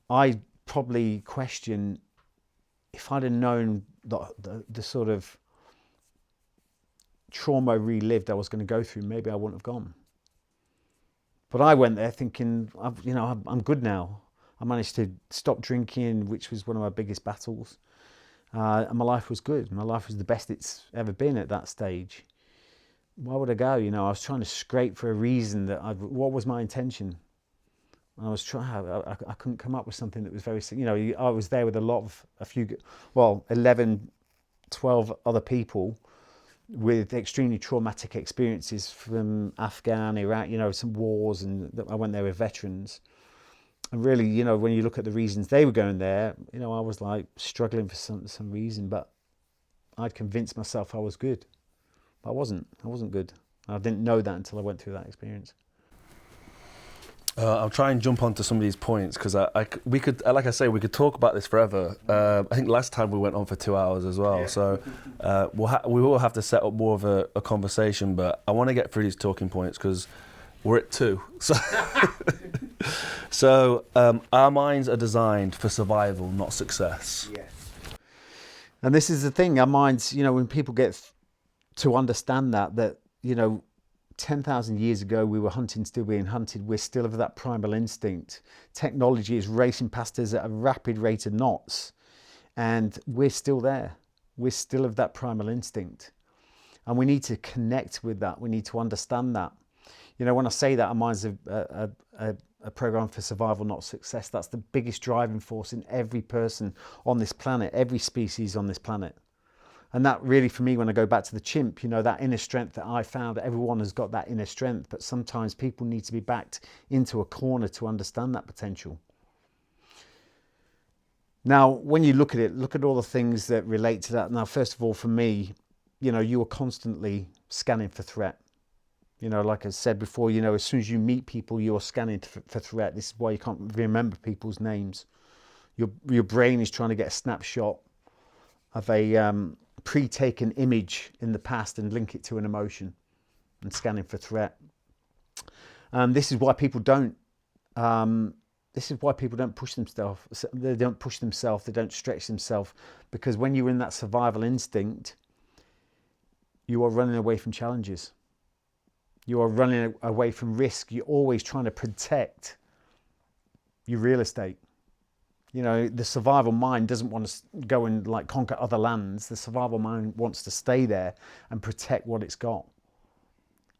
I probably question if I'd have known the sort of trauma relived I was going to go through, maybe I wouldn't have gone. But I went there thinking, I'm good now. I managed to stop drinking, which was one of my biggest battles. And my life was good. My life was the best it's ever been at that stage. Why would I go? You know, I was trying to scrape for a reason what was my intention? And I was trying, I couldn't come up with something that was very, you know, I was there with 11, 12 other people with extremely traumatic experiences from Afghan, Iraq, you know, some wars, and I went there with veterans. And really, you know, when you look at the reasons they were going there, you know, I was like struggling for some reason, but I'd convinced myself I was good. But I wasn't good. I didn't know that until I went through that experience. I'll try and jump onto some of these points because we could, like I say, we could talk about this forever. I think last time we went on for 2 hours as well, so we will have to set up more of a conversation. But I want to get through these talking points because we're at 2. So, our minds are designed for survival, not success. Yes. And this is the thing, our minds, when people get to understand that 10,000 years ago we were hunting, still being hunted, we're still of that primal instinct. Technology is racing past us at a rapid rate of knots, and we're still there. We're still of that primal instinct. And we need to connect with that. We need to understand that. When I say that our minds are a program for survival, not success, that's the biggest driving force in every person on this planet, every species on this planet. And that really, for me, when I go back to the chimp, that inner strength that I found, everyone has got that inner strength, but sometimes people need to be backed into a corner to understand that potential. Now, when you look at it, look at all the things that relate to that. Now, first of all, for me, you are constantly scanning for threat. Like I said before, as soon as you meet people, you're scanning for threat. This is why you can't remember people's names. Your brain is trying to get a snapshot of a pre-taken image in the past and link it to an emotion, and scanning for threat. This is why people don't. This is why people don't push themselves. They don't push themselves. They don't stretch themselves, because when you're in that survival instinct, you are running away from challenges. You are running away from risk. You're always trying to protect your real estate. The survival mind doesn't want to go and conquer other lands. The survival mind wants to stay there and protect what it's got.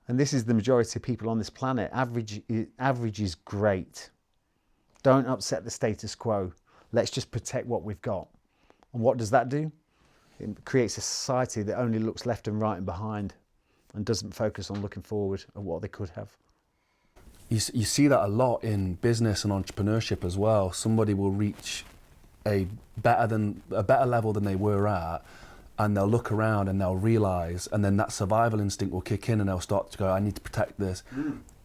And this is the majority of people on this planet. Average is great. Don't upset the status quo. Let's just protect what we've got. And what does that do? It creates a society that only looks left and right and behind, and doesn't focus on looking forward at what they could have. You see that a lot in business and entrepreneurship as well. Somebody will reach a better level than they were at, and they'll look around and they'll realise, and then that survival instinct will kick in, and they'll start to go, I need to protect this.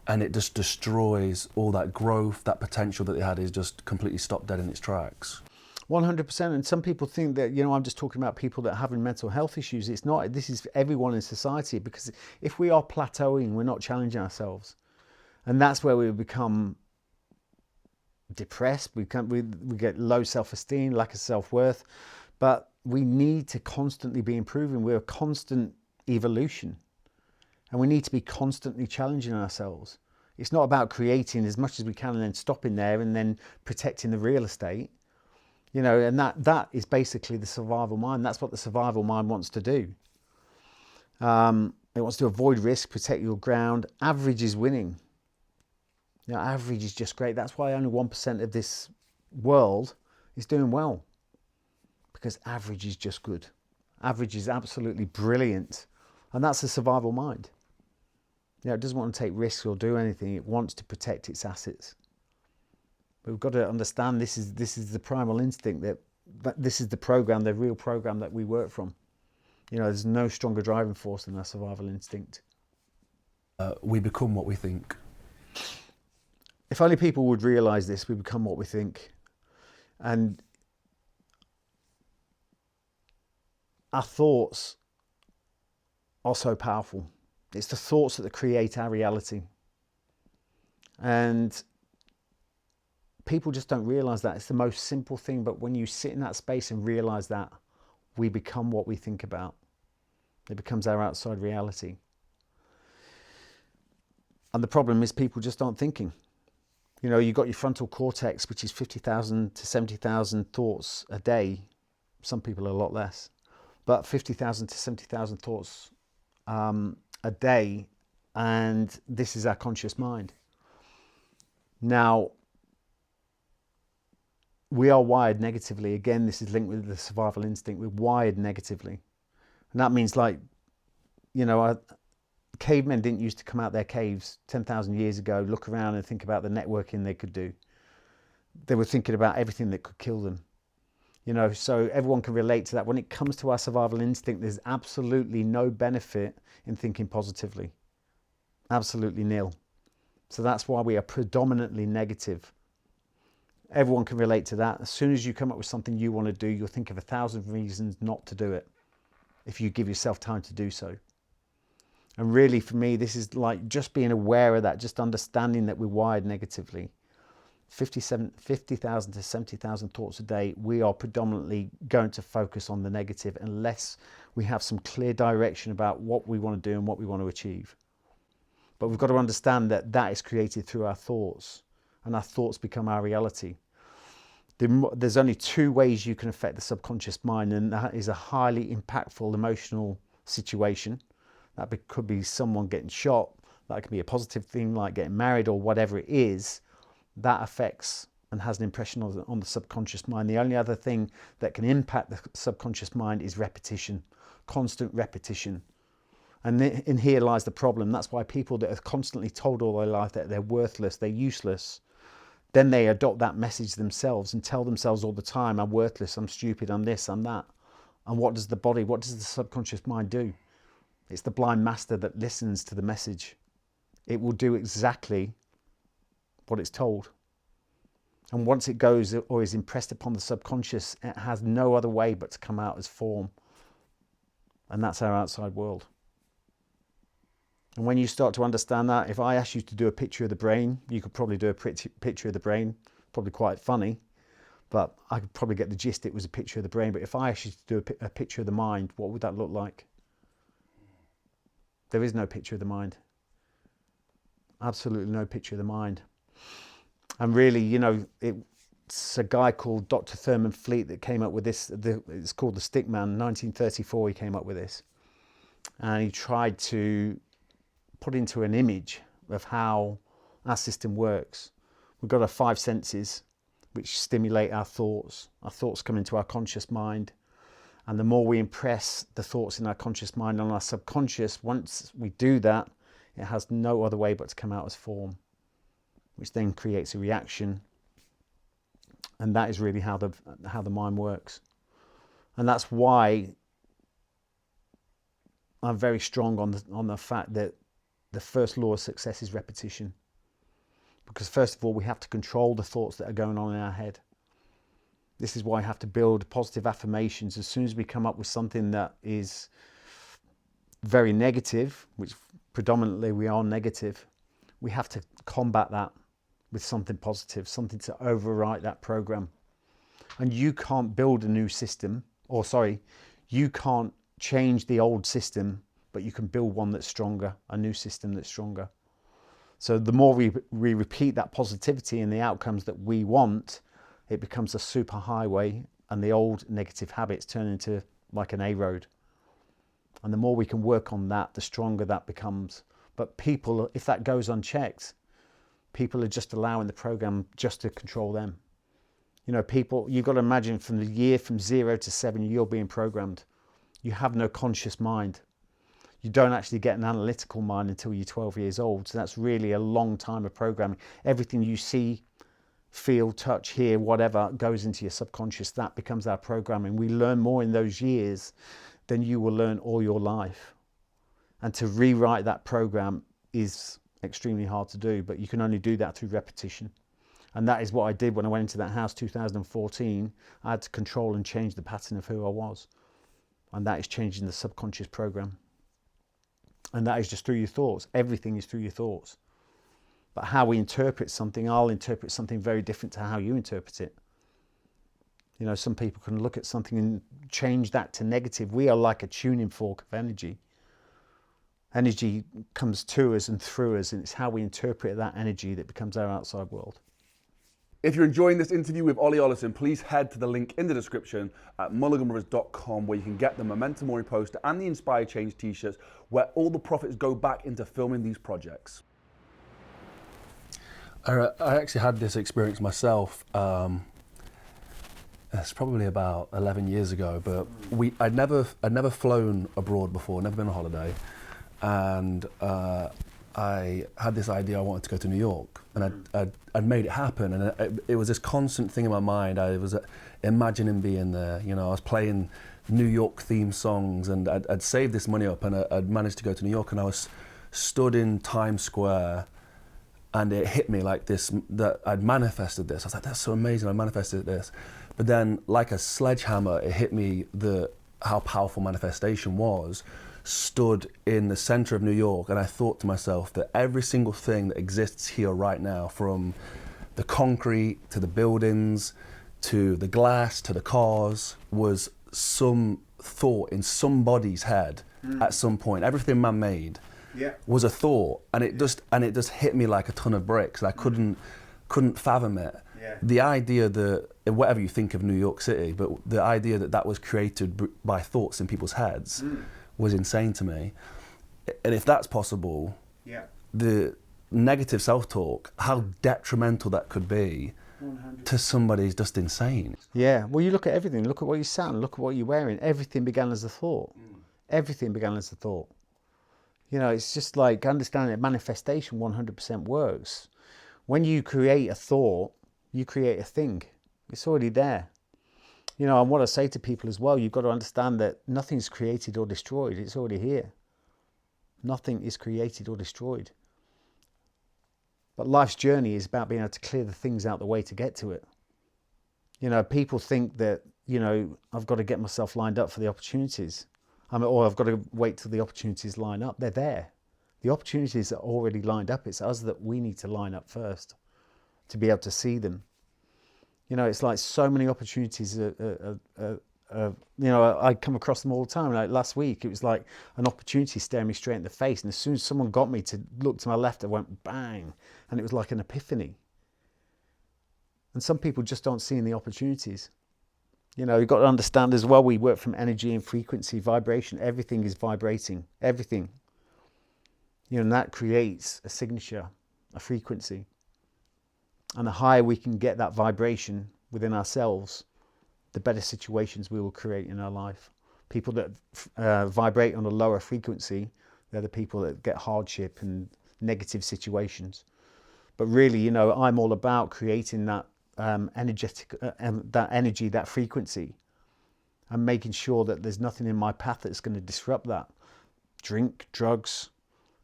And it just destroys all that growth, that potential that they had is just completely stopped dead in its tracks. 100%. And some people think that, I'm just talking about people that are having mental health issues. It's not. This is everyone in society, because if we are plateauing, we're not challenging ourselves. And that's where we become depressed. We get low self-esteem, lack of self-worth. But we need to constantly be improving. We're a constant evolution. And we need to be constantly challenging ourselves. It's not about creating as much as we can and then stopping there and then protecting the real estate. And that is basically the survival mind. That's what the survival mind wants to do. It wants to avoid risk, protect your ground. Average is winning. Average is just great. That's why only 1% of this world is doing well, because average is just good. Average is absolutely brilliant. And that's the survival mind. It doesn't want to take risks or do anything. It wants to protect its assets. But we've got to understand this is the primal instinct, that this is the program, the real program that we work from. There's no stronger driving force than our survival instinct. We become what we think. If only people would realise this, we become what we think. And our thoughts are so powerful. It's the thoughts that create our reality. And people just don't realise that. It's the most simple thing, but when you sit in that space and realise that, we become what we think about. It becomes our outside reality. And the problem is people just aren't thinking. You've got your frontal cortex, which is 50,000 to 70,000 thoughts a day. Some people a lot less. But 50,000 to 70,000 thoughts a day. And this is our conscious mind. Now, we are wired negatively. Again, this is linked with the survival instinct. We're wired negatively. And that means cavemen didn't used to come out their caves 10,000 years ago, look around and think about the networking they could do. They were thinking about everything that could kill them. So everyone can relate to that. When it comes to our survival instinct, there's absolutely no benefit in thinking positively. Absolutely nil. So that's why we are predominantly negative. Everyone can relate to that. As soon as you come up with something you want to do, you'll think of 1,000 reasons not to do it if you give yourself time to do so. And really, for me, this is like just being aware of that, just understanding that we're wired negatively. 50,000 to 70,000 thoughts a day, we are predominantly going to focus on the negative unless we have some clear direction about what we want to do and what we want to achieve. But we've got to understand that that is created through our thoughts, and our thoughts become our reality. There's only two ways you can affect the subconscious mind, and that is a highly impactful emotional situation. That could be someone getting shot, that could be a positive thing like getting married or whatever it is. That affects and has an impression on the subconscious mind. The only other thing that can impact the subconscious mind is repetition, constant repetition. And in here lies the problem. That's why people that are constantly told all their life that they're worthless, they're useless, then they adopt that message themselves and tell themselves all the time, I'm worthless, I'm stupid, I'm this, I'm that. And what does the subconscious mind do? It's the blind master that listens to the message. It will do exactly what it's told. And once it goes or is impressed upon the subconscious, it has no other way but to come out as form. And that's our outside world. And when you start to understand that, if I asked you to do a picture of the brain, you could probably do a picture of the brain, probably quite funny, but I could probably get the gist it was a picture of the brain. But if I asked you to do a picture of the mind, what would that look like? There is no picture of the mind. Absolutely no picture of the mind. And really, you know, it's a guy called Dr. Thurman Fleet that came up with this. It's called the Stick Man. 1934, he came up with this. And he tried to put into an image of how our system works. We've got our five senses, which stimulate our thoughts. Our thoughts come into our conscious mind. And the more we impress the thoughts in our conscious mind on our subconscious, once we do that, it has no other way but to come out as form, which then creates a reaction. And that is really how the mind works. And that's why I'm very strong on the fact that the first law of success is repetition. Because first of all, we have to control the thoughts that are going on in our head. This is why I have to build positive affirmations. As soon as we come up with something that is very negative, which predominantly we are negative, we have to combat that with something positive, something to overwrite that program. And you can't build a new system, you can't change the old system, but you can build one that's stronger, a new system that's stronger. So the more we repeat that positivity and the outcomes that we want, it becomes a super highway, and the old negative habits turn into like an A road. And the more we can work on that, the stronger that becomes. But people, if that goes unchecked, people are just allowing the program just to control them. You know, people, you've got to imagine from 0 to 7, you're being programmed. You have no conscious mind. You don't actually get an analytical mind until you're 12 years old. So that's really a long time of programming. Everything you see, feel, touch, hear, whatever goes into your subconscious. That becomes our programming. We learn more in those years than you will learn all your life. And to rewrite that program is extremely hard to do, but you can only do that through repetition. And that is what I did when I went into that house 2014. I had to control and change the pattern of who I was. And that is changing the subconscious program. And that is just through your thoughts. Everything is through your thoughts. But how we interpret something, I'll interpret something very different to how you interpret it. You know, some people can look at something and change that to negative. We are like a tuning fork of energy. Energy comes to us and through us, and it's how we interpret that energy that becomes our outside world. If you're enjoying this interview with Ollie Ollerton, please head to the link in the description at mulliganbrothers.com, where you can get the Momentum Morning poster and the Inspire Change t-shirts, where all the profits go back into filming these projects. I actually had this experience myself. It's probably about 11 years ago, but I'd never flown abroad before, never been on holiday, and I had this idea I wanted to go to New York, and I'd made it happen, and it was this constant thing in my mind. I was imagining being there. You know, I was playing New York theme songs, and I'd saved this money up, and I'd managed to go to New York, and I was stood in Times Square, And it hit me like this, that I'd manifested this. I was like, that's so amazing, I manifested this. But then like a sledgehammer, it hit me how powerful manifestation was, stood in the center of New York. And I thought to myself that every single thing that exists here right now, from the concrete to the buildings, to the glass, to the cars, was some thought in somebody's head at some point. Everything man made was a thought, and it just hit me like a ton of bricks. I couldn't fathom it. The idea that, whatever you think of New York City, but the idea that was created by thoughts in people's heads was insane to me. And if that's possible, the negative self-talk, how detrimental that could be 100. To somebody is just insane. Yeah, well, you look at everything. Look at what you sound. Look at what you're wearing. Everything began as a thought. Everything began as a thought. You know, it's just like understanding that manifestation 100% works. When you create a thought, you create a thing. It's already there. You know, and what I say to people as well, you've got to understand that nothing's created or destroyed. It's already here. Nothing is created or destroyed. But life's journey is about being able to clear the things out the way to get to it. You know, people think that, you know, I've got to get myself lined up for the opportunities. Or I've got to wait till the opportunities line up. They're there. The opportunities are already lined up. It's us that we need to line up first to be able to see them. You know, it's like so many opportunities you know, I come across them all the time. Like last week, it was like an opportunity staring me straight in the face. And as soon as someone got me to look to my left, I went bang. And it was like an epiphany. And some people just aren't seeing the opportunities. You know, you've got to understand as well, we work from energy and frequency, vibration. Everything is vibrating, everything. You know, and that creates a signature, a frequency. And the higher we can get that vibration within ourselves, the better situations we will create in our life. People that vibrate on a lower frequency, they're the people that get hardship and negative situations. But really, you know, I'm all about creating that that energy, that frequency, and making sure that there's nothing in my path that's going to disrupt that. Drink, drugs,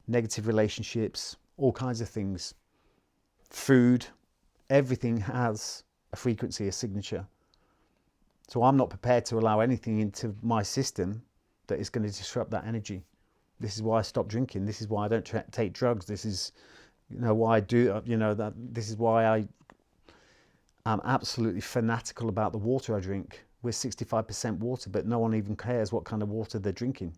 negative relationships, all kinds of things. Food, everything has a frequency, a signature. So I'm not prepared to allow anything into my system that is going to disrupt that energy. This is why I stopped drinking. This is why I don't take drugs. This is, you know, why I do, you know, that. This is why I'm absolutely fanatical about the water I drink. We're 65% water, but no one even cares what kind of water they're drinking.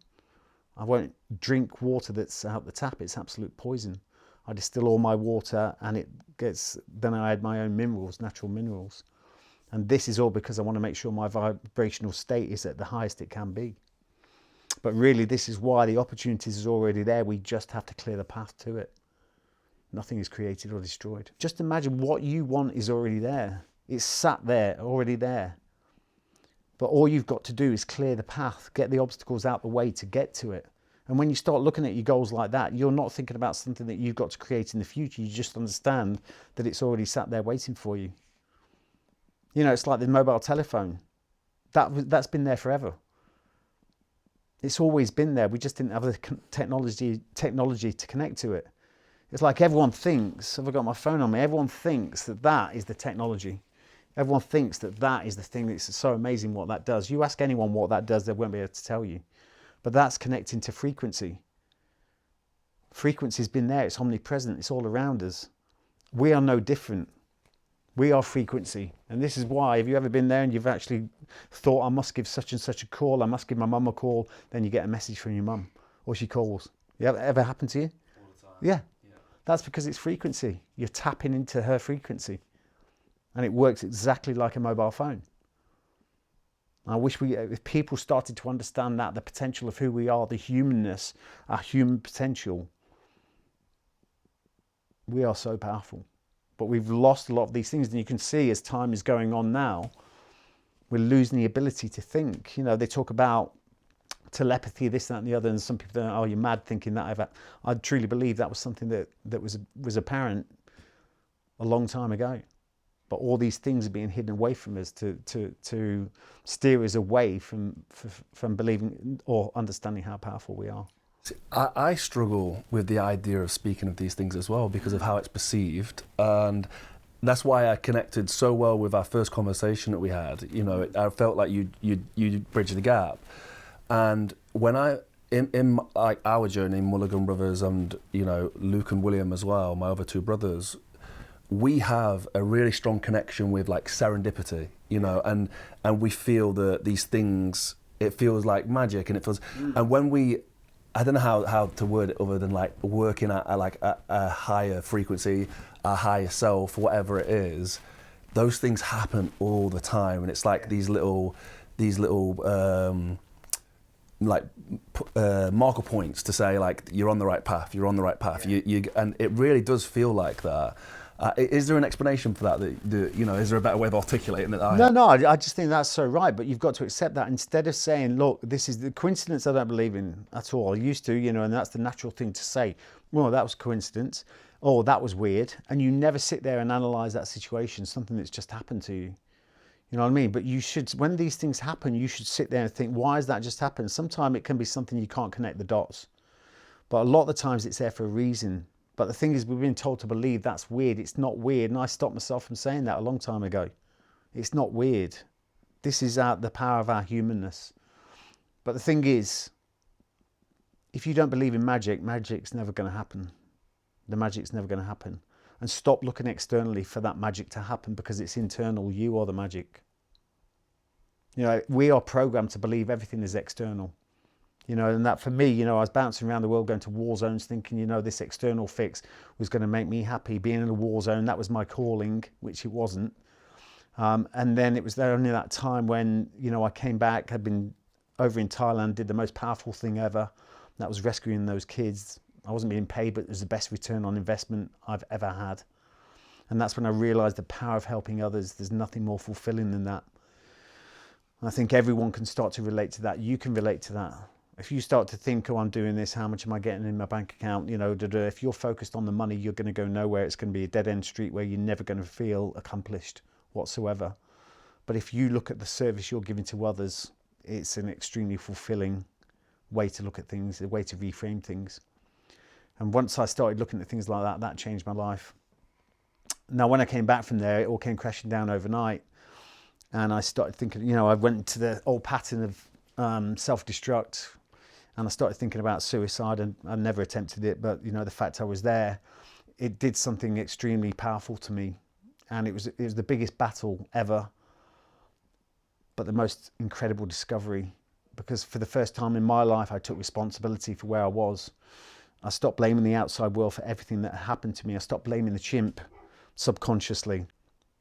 I won't drink water that's out the tap. It's absolute poison. I distill all my water and then I add my own minerals, natural minerals. And this is all because I want to make sure my vibrational state is at the highest it can be. But really, this is why the opportunities is already there. We just have to clear the path to it. Nothing is created or destroyed. Just imagine what you want is already there. It's sat there, already there. But all you've got to do is clear the path, get the obstacles out the way to get to it. And when you start looking at your goals like that, you're not thinking about something that you've got to create in the future. You just understand that it's already sat there waiting for you. You know, it's like the mobile telephone. That's been there forever. It's always been there. We just didn't have the technology to connect to it. It's like everyone thinks, have I got my phone on me? Everyone thinks that is the technology. Everyone thinks that is the thing that's so amazing what that does. You ask anyone what that does, they won't be able to tell you. But that's connecting to frequency. Frequency's been there, it's omnipresent, it's all around us. We are no different. We are frequency. And this is why, have you ever been there and you've actually thought, I must give such and such a call, I must give my mum a call, then you get a message from your mum, or she calls. Ever happened to you? All the time. Yeah. That's because it's frequency. You're tapping into her frequency. And it works exactly like a mobile phone. I wish if people started to understand that, the potential of who we are, the humanness, our human potential, we are so powerful. But we've lost a lot of these things. And you can see as time is going on now, we're losing the ability to think. You know, they talk about telepathy, this, that, and the other, and some people think, oh, you're mad thinking that. I truly believe that was something that was apparent a long time ago. But all these things are being hidden away from us to steer us away from believing or understanding how powerful we are. I struggle with the idea of speaking of these things as well because of how it's perceived, and that's why I connected so well with our first conversation that we had. You know, I felt like you bridged the gap, and when in like our journey, Mulliganbrothers, and you know Luke and William as well, my other two brothers, we have a really strong connection with like serendipity, you know, and we feel that these things, it feels like magic, and it feels, and when we, I don't know how to word it other than like working at a higher frequency, a higher self, whatever it is, those things happen all the time, and it's like these little marker points to say like you're on the right path, you're on the right path. You and it really does feel like that. Is there an explanation for that? You know, is there a better way of articulating it? No, I just think that's so right. But you've got to accept that instead of saying, look, this is the coincidence I don't believe in at all. I used to, you know, and that's the natural thing to say. Well, that was coincidence. Oh, that was weird. And you never sit there and analyze that situation, something that's just happened to you. You know what I mean? But you should, when these things happen, you should sit there and think, why has that just happened? Sometimes it can be something you can't connect the dots. But a lot of the times it's there for a reason. But the thing is, we've been told to believe that's weird. It's not weird. And I stopped myself from saying that a long time ago. It's not weird. This is the power of our humanness. But the thing is, if you don't believe in magic, magic's never going to happen. The magic's never going to happen. And stop looking externally for that magic to happen, because it's internal. You are the magic. You know, we are programmed to believe everything is external. You know, and that for me, you know, I was bouncing around the world going to war zones thinking, you know, this external fix was going to make me happy. Being in a war zone, that was my calling, which it wasn't. And then it was there only that time when, you know, I came back, had been over in Thailand, did the most powerful thing ever. That was rescuing those kids. I wasn't being paid, but it was the best return on investment I've ever had. And that's when I realized the power of helping others. There's nothing more fulfilling than that. I think everyone can start to relate to that. You can relate to that. If you start to think, oh, I'm doing this, how much am I getting in my bank account? You know, if you're focused on the money, you're going to go nowhere. It's going to be a dead end street where you're never going to feel accomplished whatsoever. But if you look at the service you're giving to others, it's an extremely fulfilling way to look at things, a way to reframe things. And once I started looking at things like that, that changed my life. Now, when I came back from there, it all came crashing down overnight. And I started thinking, you know, I went to the old pattern of self-destruct. And I started thinking about suicide, and I never attempted it. But, you know, the fact I was there, it did something extremely powerful to me. And it was the biggest battle ever, but the most incredible discovery. Because for the first time in my life, I took responsibility for where I was. I stopped blaming the outside world for everything that happened to me. I stopped blaming the chimp subconsciously.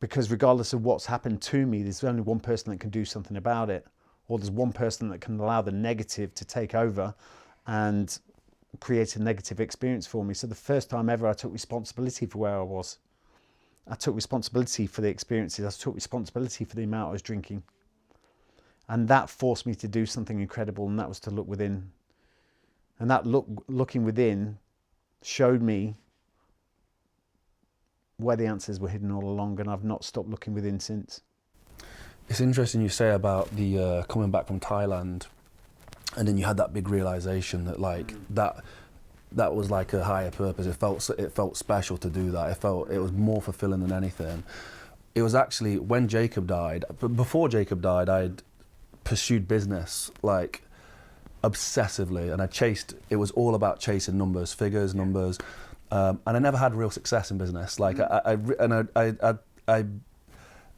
Because regardless of what's happened to me, there's only one person that can do something about it. Or there's one person that can allow the negative to take over and create a negative experience for me. So the first time ever I took responsibility for where I was. I took responsibility for the experiences. I took responsibility for the amount I was drinking. And that forced me to do something incredible, and that was to look within. And that looking within showed me where the answers were hidden all along, and I've not stopped looking within since. It's interesting you say about the coming back from Thailand, and then you had that big realization that like that was like a higher purpose. It felt special to do that. It was more fulfilling than anything. It was actually when Jacob died. But before Jacob died, I'd pursued business like obsessively, and it was all about chasing numbers, figures, numbers, and I never had real success in business. Like I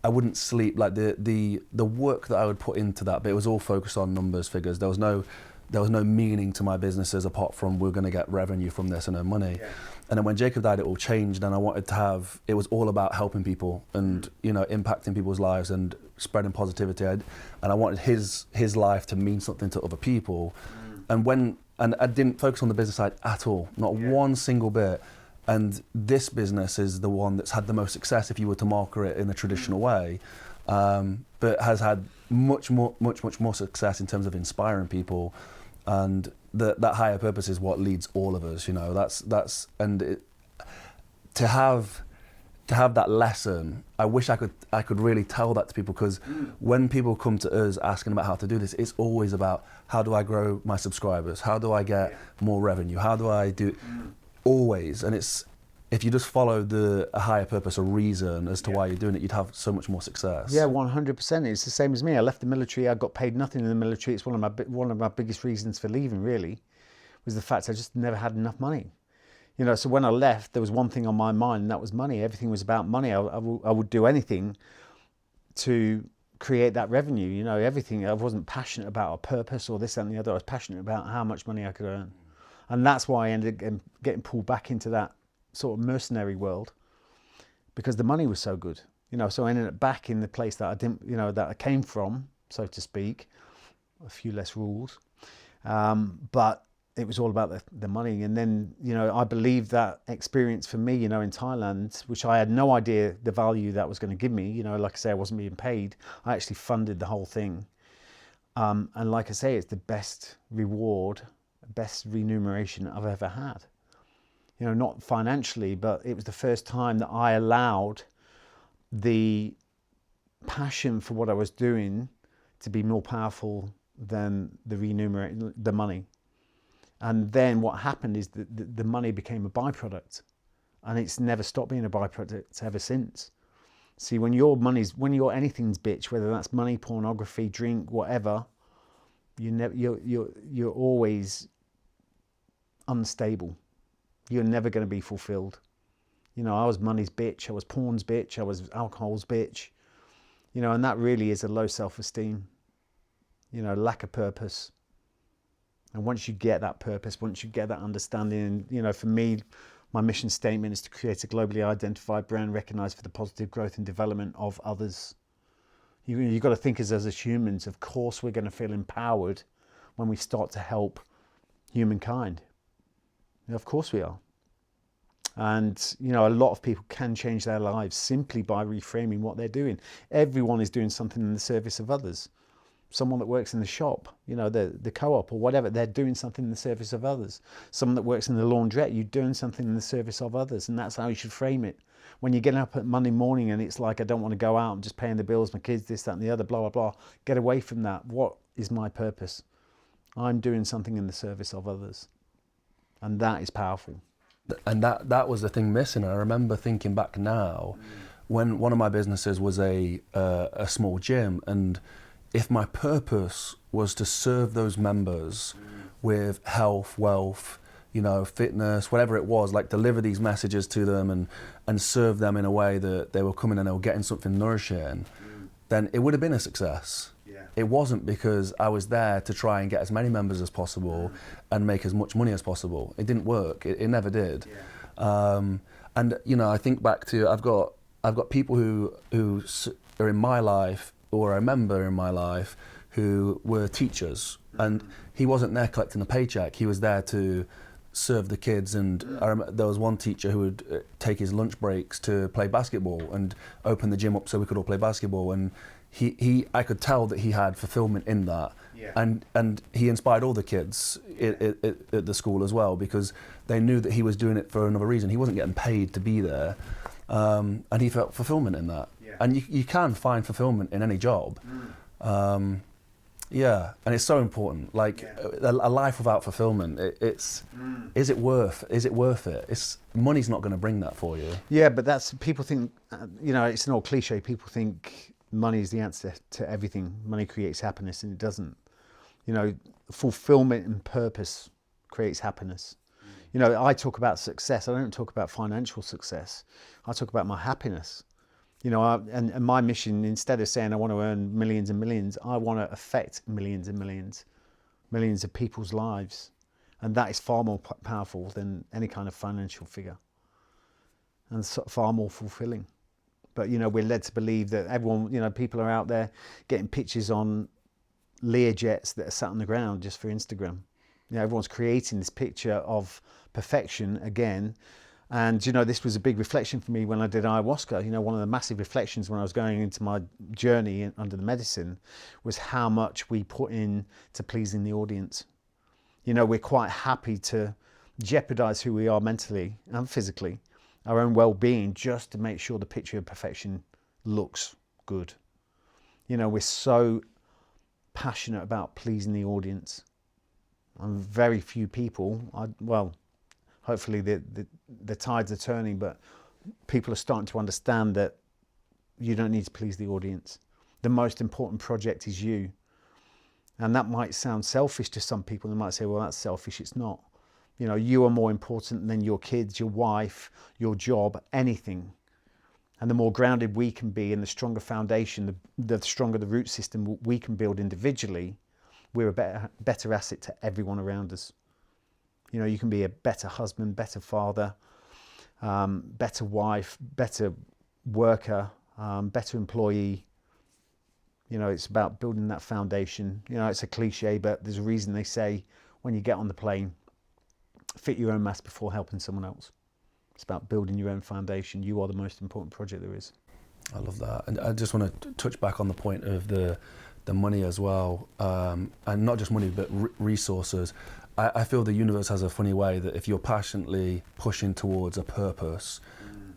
wouldn't sleep. Like the work that I would put into that, but it was all focused on numbers, figures. There was no meaning to my businesses apart from we're going to get revenue from this and earn money. Yeah. And then when Jacob died, it all changed, and I wanted to have. It was all about helping people and impacting people's lives and spreading positivity. And I wanted his life to mean something to other people. And I didn't focus on the business side at all, not one single bit. And this business is the one that's had the most success if you were to market it in a traditional way, but has had much more success in terms of inspiring people, and that higher purpose is what leads all of us. To have to have that lesson, I wish I could really tell that to people, because when people come to us asking about how to do this, it's always about, how do I grow my subscribers? How do I get more revenue? How do I do, always. And it's, if you just follow a higher purpose or reason as to why you're doing it, you'd have so much more success. Yeah, 100%. It's the same as me. I left the military. I got paid nothing in the military. It's one of my biggest reasons for leaving, really, was the fact I just never had enough money. You know, so when I left, there was one thing on my mind, and that was money. Everything was about money. I would do anything to create that revenue. You know, everything. I wasn't passionate about a purpose or this, that, and the other. I was passionate about how much money I could earn. And that's why I ended up getting pulled back into that sort of mercenary world, because the money was so good. You know, so I ended up back in the place that I didn't, you know, that I came from, so to speak. A few less rules. But it was all about the money. And then, you know, I believe that experience for me, you know, in Thailand, which I had no idea the value that was going to give me, you know, like I say, I wasn't being paid. I actually funded the whole thing. And like I say, it's the best reward, best remuneration I've ever had. You know, not financially, but it was the first time that I allowed the passion for what I was doing to be more powerful than the money. And then what happened is that the money became a byproduct, and it's never stopped being a byproduct ever since. See, when you're anything's bitch, whether that's money, pornography, drink, whatever, you're always unstable. You're never going to be fulfilled. You know, I was money's bitch, I was porn's bitch, I was alcohol's bitch. You know, and that really is a low self-esteem. You know, lack of purpose. And once you get that purpose, once you get that understanding, you know, for me, my mission statement is to create a globally identified brand recognized for the positive growth and development of others. You've got to think as humans, of course, we're going to feel empowered when we start to help humankind. You know, of course we are. And, you know, a lot of people can change their lives simply by reframing what they're doing. Everyone is doing something in the service of others. Someone that works in the shop, you know, the co-op or whatever, they're doing something in the service of others. Someone that works in the laundrette, you're doing something in the service of others. And that's how you should frame it. When you're getting up at Monday morning and it's like, I don't want to go out, I'm just paying the bills, my kids, this, that, and the other, blah, blah, blah. Get away from that. What is my purpose? I'm doing something in the service of others. And that is powerful. And that was the thing missing. I remember thinking back now, when one of my businesses was a small gym, and if my purpose was to serve those members with health, wealth, you know, fitness, whatever it was, like deliver these messages to them and serve them in a way that they were coming and they were getting something nourishing, then it would have been a success. Yeah. It wasn't because I was there to try and get as many members as possible and make as much money as possible. It didn't work. It never did. Yeah. And you know, I think back to I've got people who are in my life, or I remember in my life, who were teachers, and he wasn't there collecting a paycheck. He was there to serve the kids, and I remember there was one teacher who would take his lunch breaks to play basketball and open the gym up so we could all play basketball, and I could tell that he had fulfillment in that. Yeah. And he inspired all the kids at the school as well, because they knew that he was doing it for another reason. He wasn't getting paid to be there, and he felt fulfillment in that. Yeah. And you can find fulfillment in any job. Yeah, and it's so important. Like a life without fulfillment, is it worth it? Money's not going to bring that for you. Yeah, but that's, people think, you know, it's an old cliche. People think money is the answer to everything. Money creates happiness, and it doesn't. You know, fulfillment and purpose creates happiness. You know, I talk about success. I don't talk about financial success. I talk about my happiness. You know, and my mission, instead of saying I want to earn millions and millions, I want to affect millions and millions of people's lives. And that is far more powerful than any kind of financial figure, and far more fulfilling. But, you know, we're led to believe that everyone, you know, people are out there getting pictures on Lear jets that are sat on the ground just for Instagram. You know, everyone's creating this picture of perfection again. And, you know, this was a big reflection for me when I did ayahuasca. You know, one of the massive reflections when I was going into my journey under the medicine was how much we put in to pleasing the audience. You know, we're quite happy to jeopardize who we are mentally and physically our own well-being, just to make sure the picture of perfection looks good. You know, we're so passionate about pleasing the audience, and very few people, well, hopefully the tides are turning, but people are starting to understand that you don't need to please the audience. The most important project is you. And that might sound selfish to some people. They might say, well, that's selfish. It's not. You know, you are more important than your kids, your wife, your job, anything. And the more grounded we can be, and the stronger foundation, the stronger the root system we can build individually, we're a better asset to everyone around us. You know, you can be a better husband, better father, better wife, better worker, better employee. You know, it's about building that foundation. You know, it's a cliche, but there's a reason they say when you get on the plane, fit your own mask before helping someone else. It's about building your own foundation. You are the most important project there is. I love that. And I just want to touch back on the point of the money as well, and not just money, but resources. I feel the universe has a funny way that if you're passionately pushing towards a purpose,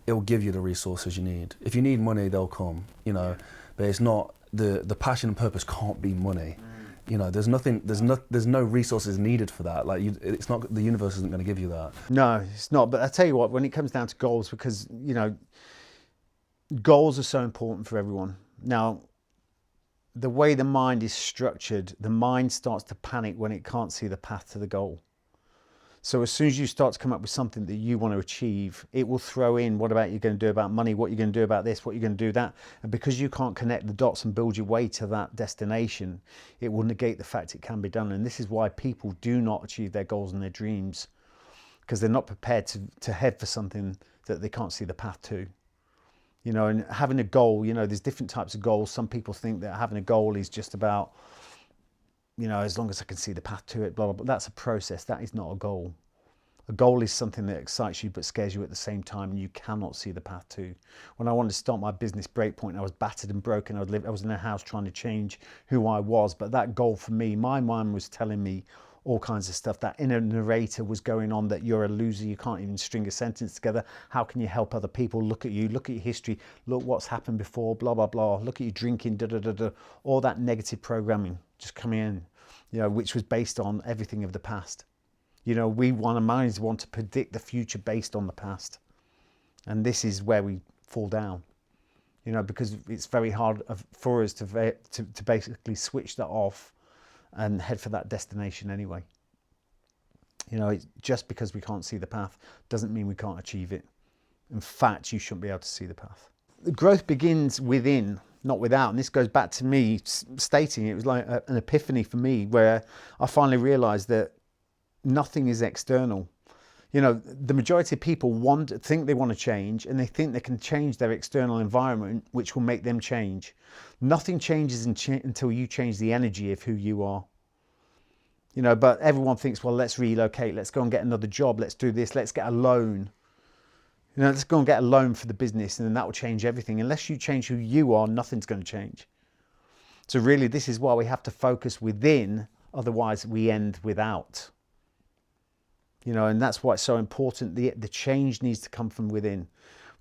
it will give you the resources you need. If you need money, they'll come, you know, but it's not, the passion and purpose can't be money. You know, there's no resources needed for that. Like, it's not, the universe isn't going to give you that. No, it's not. But I tell you what, when it comes down to goals, because, you know, goals are so important for everyone. Now, the way the mind is structured, the mind starts to panic when it can't see the path to the goal. So as soon as you start to come up with something that you want to achieve, it will throw in, what about you're going to do about money, what you're going to do about this, what you're going to do that. And because you can't connect the dots and build your way to that destination, it will negate the fact it can be done. And this is why people do not achieve their goals and their dreams, because they're not prepared to head for something that they can't see the path to. You know, and having a goal, you know, there's different types of goals. Some people think that having a goal is just about, you know, as long as I can see the path to it, blah, blah, blah. That's a process. That is not a goal. A goal is something that excites you but scares you at the same time, and you cannot see the path to. When I wanted to start my business Breakpoint, I was battered and broken. I was in a house trying to change who I was. But that goal for me, my mind was telling me all kinds of stuff. That inner narrator was going on, that you're a loser, you can't even string a sentence together. How can you help other people? Look at you, look at your history, look what's happened before, blah, blah, blah. Look at you drinking, da, da, da, da. All that negative programming just coming in, you know, which was based on everything of the past. You know, our minds want to predict the future based on the past. And this is where we fall down, you know, because it's very hard for us to basically switch that off and head for that destination anyway. You know, just because we can't see the path doesn't mean we can't achieve it. In fact, you shouldn't be able to see the path. The growth begins within, not without. And this goes back to me stating it was like an epiphany for me, where I finally realized that nothing is external. You know, the majority of people think they want to change, and they think they can change their external environment, which will make them change. Nothing changes until you change the energy of who you are. You know, but everyone thinks, well, let's relocate, let's go and get another job, let's do this, let's get a loan. You know, let's go and get a loan for the business, and then that will change everything. Unless you change who you are, nothing's going to change. So really, this is why we have to focus within, otherwise we end without. You know, and that's why it's so important. The change needs to come from within.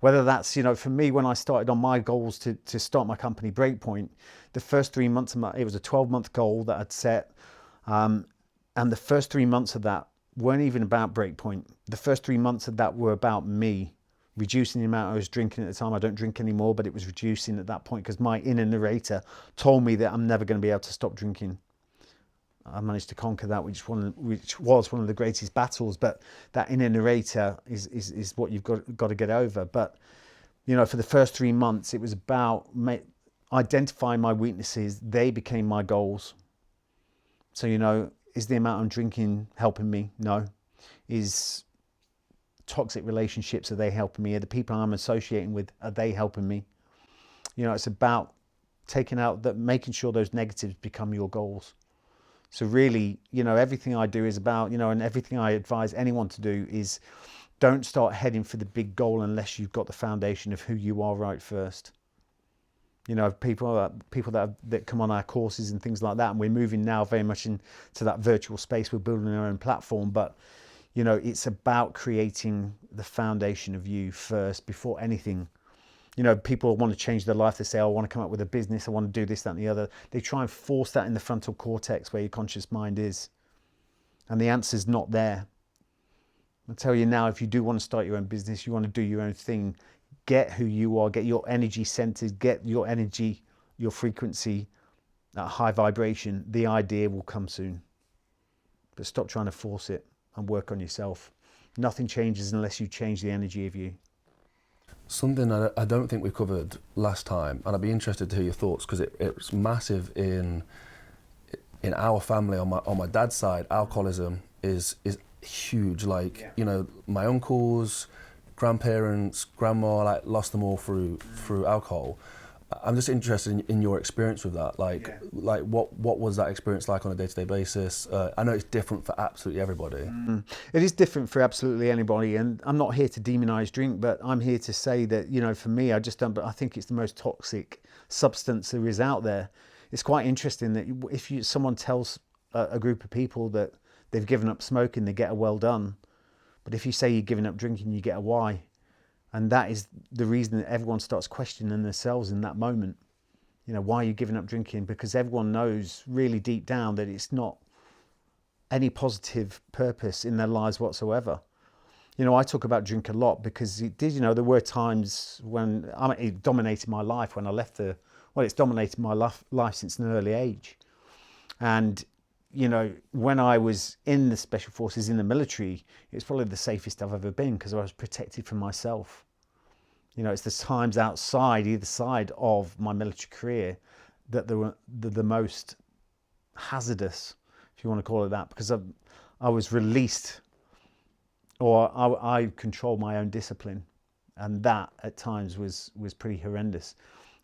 Whether that's, you know, for me, when I started on my goals to start my company Breakpoint, the first 3 months of it was a 12-month goal that I'd set. And the first 3 months of that weren't even about Breakpoint. The first 3 months of that were about me, reducing the amount I was drinking at the time. I don't drink anymore, but it was reducing at that point because my inner narrator told me that I'm never going to be able to stop drinking. I managed to conquer that, which was one of the greatest battles. But that inner narrator is what you've got to get over. But, you know, for the first 3 months, it was about identifying my weaknesses. They became my goals. So, you know, is the amount I'm drinking helping me? No. Is toxic relationships, are they helping me? Are the people I'm associating with, are they helping me? You know, it's about making sure those negatives become your goals. So really, you know, everything I do is about, you know, and everything I advise anyone to do is don't start heading for the big goal unless you've got the foundation of who you are right first. You know, people that come on our courses and things like that, and we're moving now very much into that virtual space. We're building our own platform, but, You know, it's about creating the foundation of you first before anything. You know, people want to change their life. They say, oh, I want to come up with a business. I want to do this, that, and the other. They try and force that in the frontal cortex where your conscious mind is. And the answer's not there. I'll tell you now, if you do want to start your own business, you want to do your own thing, get who you are, get your energy centered, get your energy, your frequency at high vibration. The idea will come soon. But stop trying to force it and work on yourself. Nothing changes unless you change the energy of you. Something I don't think we covered last time, and I'd be interested to hear your thoughts, because it's massive in our family. On my dad's side, alcoholism is huge. Like, you know, my uncles, grandparents, grandma, like, lost them all through alcohol. I'm just interested in your experience with that. Like what was that experience like on a day-to-day basis? I know it's different for absolutely everybody. It is different for absolutely anybody, and I'm not here to demonize drink, but I'm here to say that, you know, for me, I just don't, but I think it's the most toxic substance there is out there. It's quite interesting that if someone tells a group of people that they've given up smoking, they get a well done. But if you say you're giving up drinking, you get a why. And that is the reason that everyone starts questioning themselves in that moment. You know, why are you giving up drinking? Because everyone knows really deep down that it's not any positive purpose in their lives whatsoever. You know, I talk about drink a lot because it did, you know, there were times when it dominated my life when I left it's dominated my life since an early age. And, you know, when I was in the Special Forces, in the military, it was probably the safest I've ever been because I was protected from myself. You know, it's the times outside, either side of my military career, that they were the most hazardous, if you want to call it that, because I was released, or I controlled my own discipline. And that at times was pretty horrendous.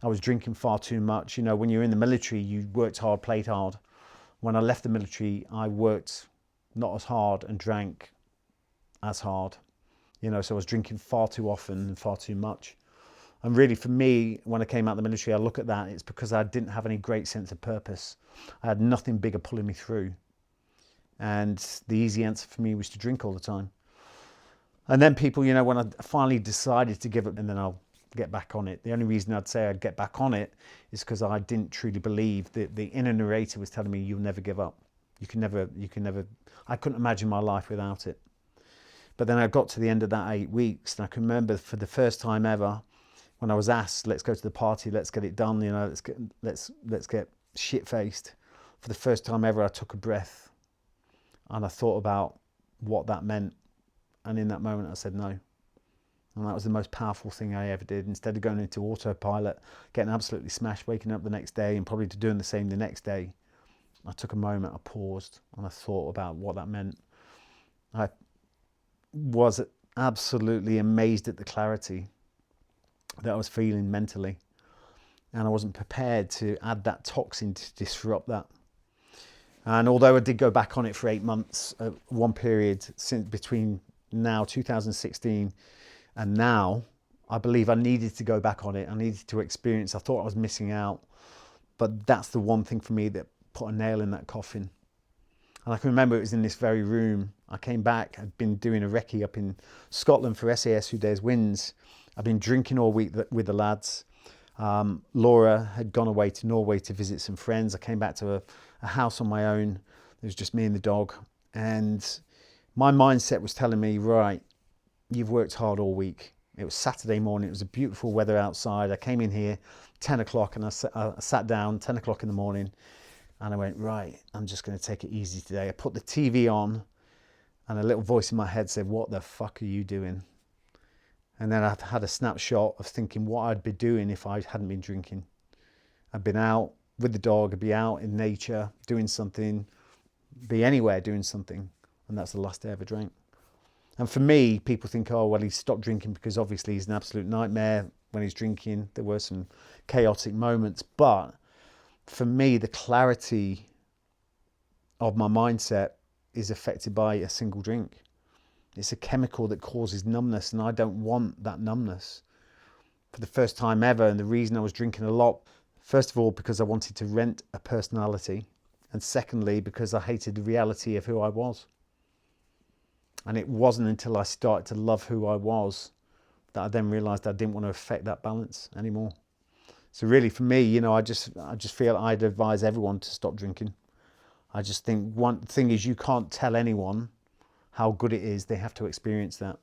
I was drinking far too much. You know, when you're in the military, you worked hard, played hard. When I left the military, I worked not as hard and drank as hard. You know, so I was drinking far too often and far too much. And really for me, when I came out of the military, I look at that, it's because I didn't have any great sense of purpose. I had nothing bigger pulling me through. And the easy answer for me was to drink all the time. And then people, you know, when I finally decided to give up, and then I'll get back on it. The only reason I'd say I'd get back on it is because I didn't truly believe that the inner narrator was telling me, you'll never give up. You can never, I couldn't imagine my life without it. But then I got to the end of that 8 weeks, and I can remember for the first time ever, when I was asked, let's go to the party, let's get it done, you know, let's get shit-faced. For the first time ever, I took a breath and I thought about what that meant. And in that moment, I said no. And that was the most powerful thing I ever did. Instead of going into autopilot, getting absolutely smashed, waking up the next day and probably doing the same the next day, I took a moment, I paused, and I thought about what that meant. I was absolutely amazed at the clarity that I was feeling mentally. And I wasn't prepared to add that toxin to disrupt that. And although I did go back on it for 8 months, one period since between now 2016 and now, I believe I needed to go back on it. I needed to experience. I thought I was missing out, but that's the one thing for me that put a nail in that coffin. And I can remember it was in this very room. I came back. I'd been doing a recce up in Scotland for SAS Who Dares Wins. I've been drinking all week with the lads. Laura had gone away to Norway to visit some friends. I came back to a house on my own. It was just me and the dog. And my mindset was telling me, right, you've worked hard all week. It was Saturday morning. It was a beautiful weather outside. I came in here 10 o'clock and I sat down 10 o'clock in the morning and I went, right, I'm just going to take it easy today. I put the TV on and a little voice in my head said, what the fuck are you doing? And then I had a snapshot of thinking what I'd be doing if I hadn't been drinking. I'd been out with the dog, I'd be out in nature doing something, be anywhere doing something. And that's the last day I ever drank. And for me, people think, oh, well, he stopped drinking because obviously he's an absolute nightmare when he's drinking. There were some chaotic moments. But for me, the clarity of my mindset is affected by a single drink. It's a chemical that causes numbness, and I don't want that numbness. For the first time ever, and the reason I was drinking a lot, first of all, because I wanted to rent a personality, and secondly, because I hated the reality of who I was. And it wasn't until I started to love who I was that I then realized I didn't want to affect that balance anymore. So really for me, you know, I just feel I'd advise everyone to stop drinking. I just think one thing is, you can't tell anyone how good it is. They have to experience that.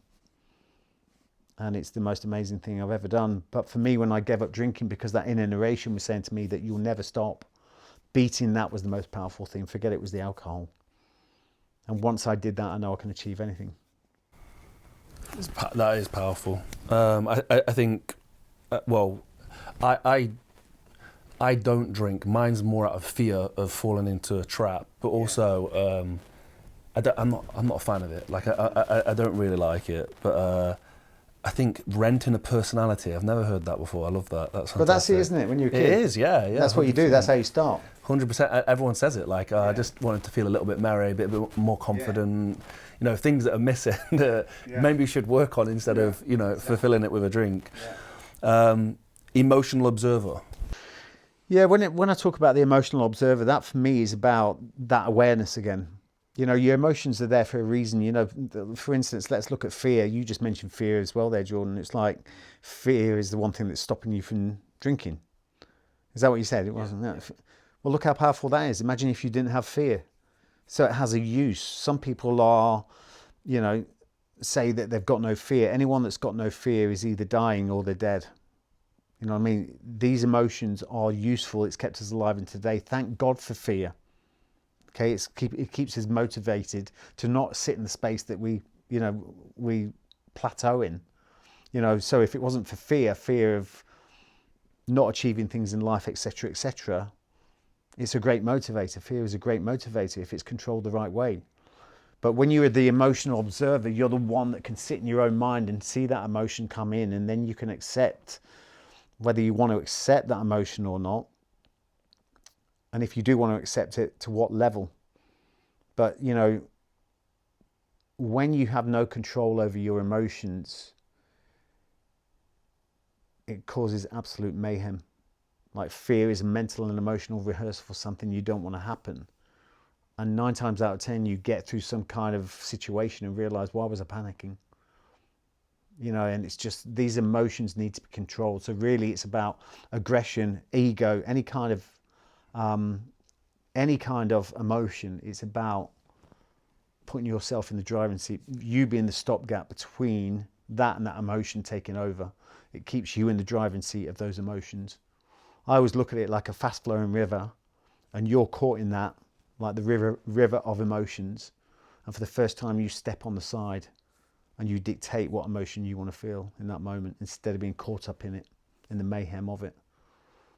And it's the most amazing thing I've ever done. But for me, when I gave up drinking, because that inner narration was saying to me that you'll never stop, beating that was the most powerful thing. Forget it was the alcohol. And once I did that, I know I can achieve anything. That is powerful. I think, I don't drink. Mine's more out of fear of falling into a trap, but also I'm not a fan of it. Like I don't really like it, but I think renting a personality. I've never heard that before. I love that. That's fantastic. But that's it, isn't it? When you're a kid, it is. Yeah. That's what you do. That's how you start. 100%. Everyone says it. Like I just wanted to feel a little bit merry, a bit more confident. You know, things that are missing that maybe you should work on instead of fulfilling it with a drink. Emotional observer. Yeah, when I talk about the emotional observer, that for me is about that awareness again. You know, your emotions are there for a reason. You know, for instance, let's look at fear. You just mentioned fear as well there, Jordan. It's like fear is the one thing that's stopping you from drinking. Is that what you said? It wasn't that. Well, look how powerful that is. Imagine if you didn't have fear. So it has a use. Some people are, you know, say that they've got no fear. Anyone that's got no fear is either dying or they're dead. You know what I mean? These emotions are useful. It's kept us alive. And today, thank God for fear. Okay, it keeps us motivated to not sit in the space that we plateau in. You know, so if it wasn't for fear of not achieving things in life, etc., etc., it's a great motivator. Fear is a great motivator if it's controlled the right way. But when you're the emotional observer, you're the one that can sit in your own mind and see that emotion come in, and then you can accept whether you want to accept that emotion or not. And if you do want to accept it, to what level? But, you know, when you have no control over your emotions, it causes absolute mayhem. Like fear is a mental and emotional rehearsal for something you don't want to happen. And 9 times out of 10, you get through some kind of situation and realize, why was I panicking? You know, and it's just, these emotions need to be controlled. So really it's about aggression, ego, any kind of emotion. It's about putting yourself in the driving seat, you being the stopgap between that and that emotion taking over. It keeps you in the driving seat of those emotions. I always look at it like a fast flowing river, and you're caught in that, like the river of emotions. And for the first time you step on the side and you dictate what emotion you want to feel in that moment, instead of being caught up in it, in the mayhem of it.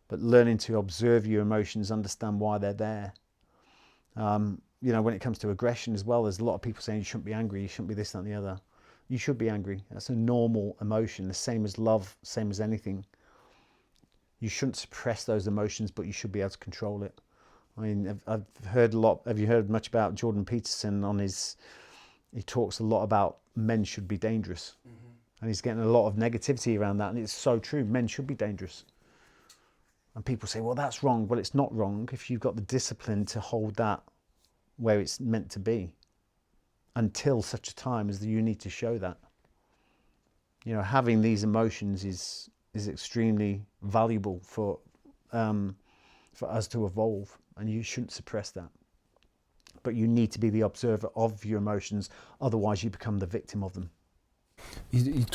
But learning to observe your emotions, understand why they're there. You know, when it comes to aggression as well, there's a lot of people saying you shouldn't be angry, you shouldn't be this, that, and the other. You should be angry. That's a normal emotion, the same as love, same as anything. You shouldn't suppress those emotions, but you should be able to control it. I mean, I've heard a lot. Have you heard much about Jordan Peterson on his? He talks a lot about men should be dangerous, and he's getting a lot of negativity around that. And it's so true. Men should be dangerous. And people say, well, that's wrong. Well, it's not wrong if you've got the discipline to hold that where it's meant to be, until such a time as you need to show that. You know, having these emotions is extremely valuable for us to evolve, and you shouldn't suppress that. But you need to be the observer of your emotions, otherwise you become the victim of them. You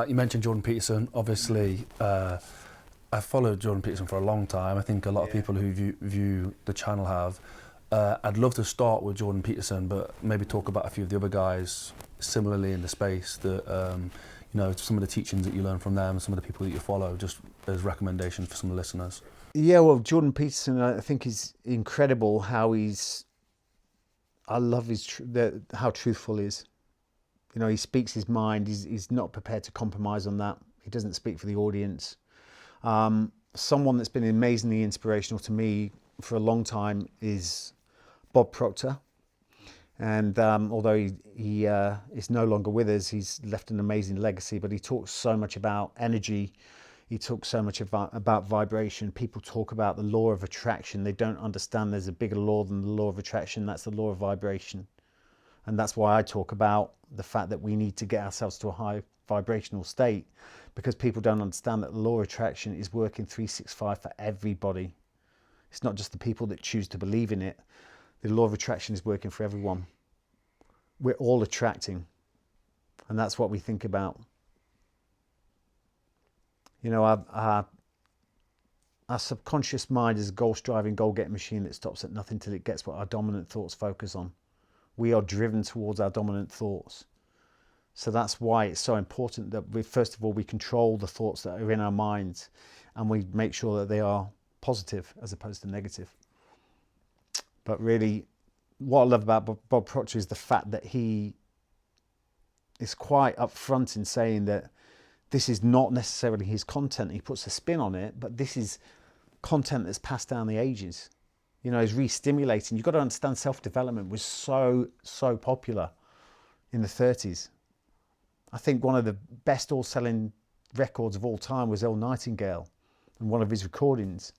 mentioned Jordan Peterson. Obviously, I followed Jordan Peterson for a long time. I think a lot of people who view the channel have. I'd love to start with Jordan Peterson, but maybe talk about a few of the other guys similarly in the space that, you know, some of the teachings that you learn from them, some of the people that you follow, just as recommendations for some of the listeners. Yeah, well, Jordan Peterson, I think is incredible how I love how truthful he is. You know, he speaks his mind. He's not prepared to compromise on that. He doesn't speak for the audience. Someone that's been amazingly inspirational to me for a long time is Bob Proctor. And although he is no longer with us, he's left an amazing legacy, but he talks so much about energy. He talks so much about vibration. People talk about the law of attraction. They don't understand there's a bigger law than the law of attraction. That's the law of vibration. And that's why I talk about the fact that we need to get ourselves to a high vibrational state, because people don't understand that the law of attraction is working 365 for everybody. It's not just the people that choose to believe in it. The law of attraction is working for everyone. We're all attracting, and that's what we think about. You know, our subconscious mind is a goal-striving, goal-getting machine that stops at nothing till it gets what our dominant thoughts focus on. We are driven towards our dominant thoughts. So that's why it's so important that we, first of all, we control the thoughts that are in our minds, and we make sure that they are positive as opposed to negative. But really, what I love about Bob Proctor is the fact that he is quite upfront in saying that this is not necessarily his content. He puts a spin on it, but this is content that's passed down the ages. You know, is re-stimulating. You've got to understand self-development was so popular in the 30s. I think one of the best all-selling records of all time was Earl Nightingale and one of his recordings.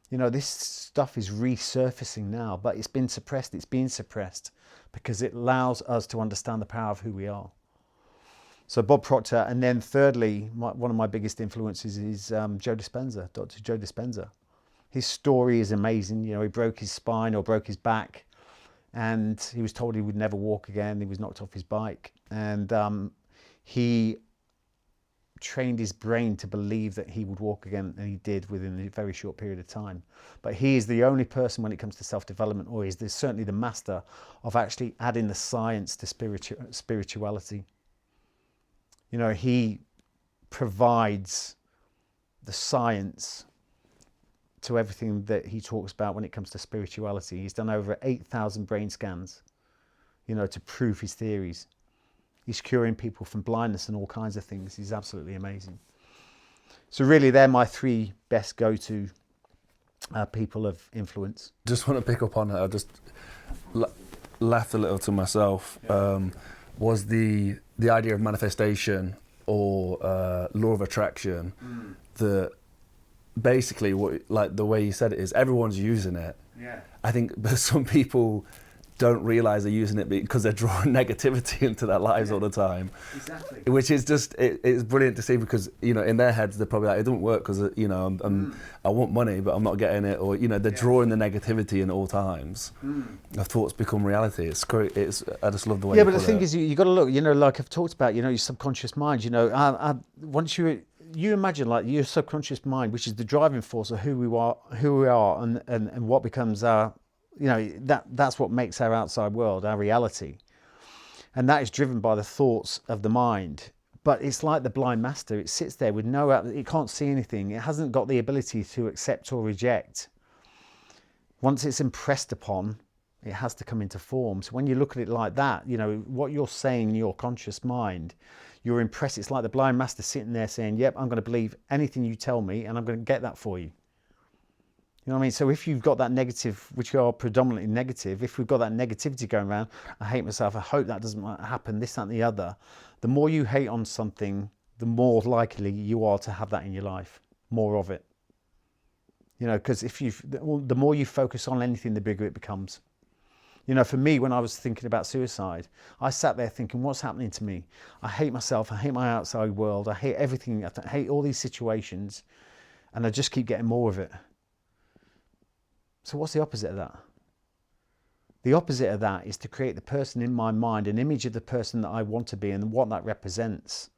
You know, this stuff is resurfacing now, but it's been suppressed. It's being suppressed because it allows us to understand the power of who we are. So Bob Proctor, and then thirdly, one of my biggest influences is Joe Dispenza, Dr. Joe Dispenza. His story is amazing. You know, he broke his spine or broke his back, and he was told he would never walk again. He was knocked off his bike, and he trained his brain to believe that he would walk again, and he did within a very short period of time. But he is the only person when it comes to self-development, or is certainly the master of actually adding the science to spirituality. You know, he provides the science to everything that he talks about when it comes to spirituality. He's done over 8,000 brain scans, you know, to prove his theories. He's curing people from blindness and all kinds of things. He's absolutely amazing. So really, they're my three best go-to people of influence. Just want to pick up on it. I just laughed a little to myself. Was the idea of manifestation or law of attraction that basically, like the way you said it is, everyone's using it. Yeah. I think but some people don't realize they're using it because they're drawing negativity into their lives all the time. Exactly. Which is just, it's brilliant to see, because, you know, in their heads, they're probably like, it doesn't work because, you know, I want money, but I'm not getting it. Or, you know, they're drawing the negativity in all times. Their thoughts become reality. It's great. I just love the way Yeah, but the thing is, you got to look, you know, like I've talked about, you know, your subconscious mind, you know, once you imagine like your subconscious mind, which is the driving force of who we are and what becomes our, you know, that's what makes our outside world, our reality. And that is driven by the thoughts of the mind. But it's like the blind master. It sits there with it can't see anything. It hasn't got the ability to accept or reject. Once it's impressed upon, it has to come into form. So when you look at it like that, you know, what you're saying in your conscious mind, you're impressed. It's like the blind master sitting there saying, yep, I'm going to believe anything you tell me, and I'm going to get that for you. You know what I mean? So if you've got that negative, which are predominantly negative, if we've got that negativity going around, I hate myself, I hope that doesn't happen, this, that, and the other, the more you hate on something, the more likely you are to have that in your life, more of it. You know, because the more you focus on anything, the bigger it becomes. You know, for me, when I was thinking about suicide, I sat there thinking, what's happening to me? I hate myself, I hate my outside world, I hate everything, I hate all these situations, and I just keep getting more of it. So what's the opposite of that? The opposite of that is to create the person in my mind, an image of the person that I want to be and what that represents.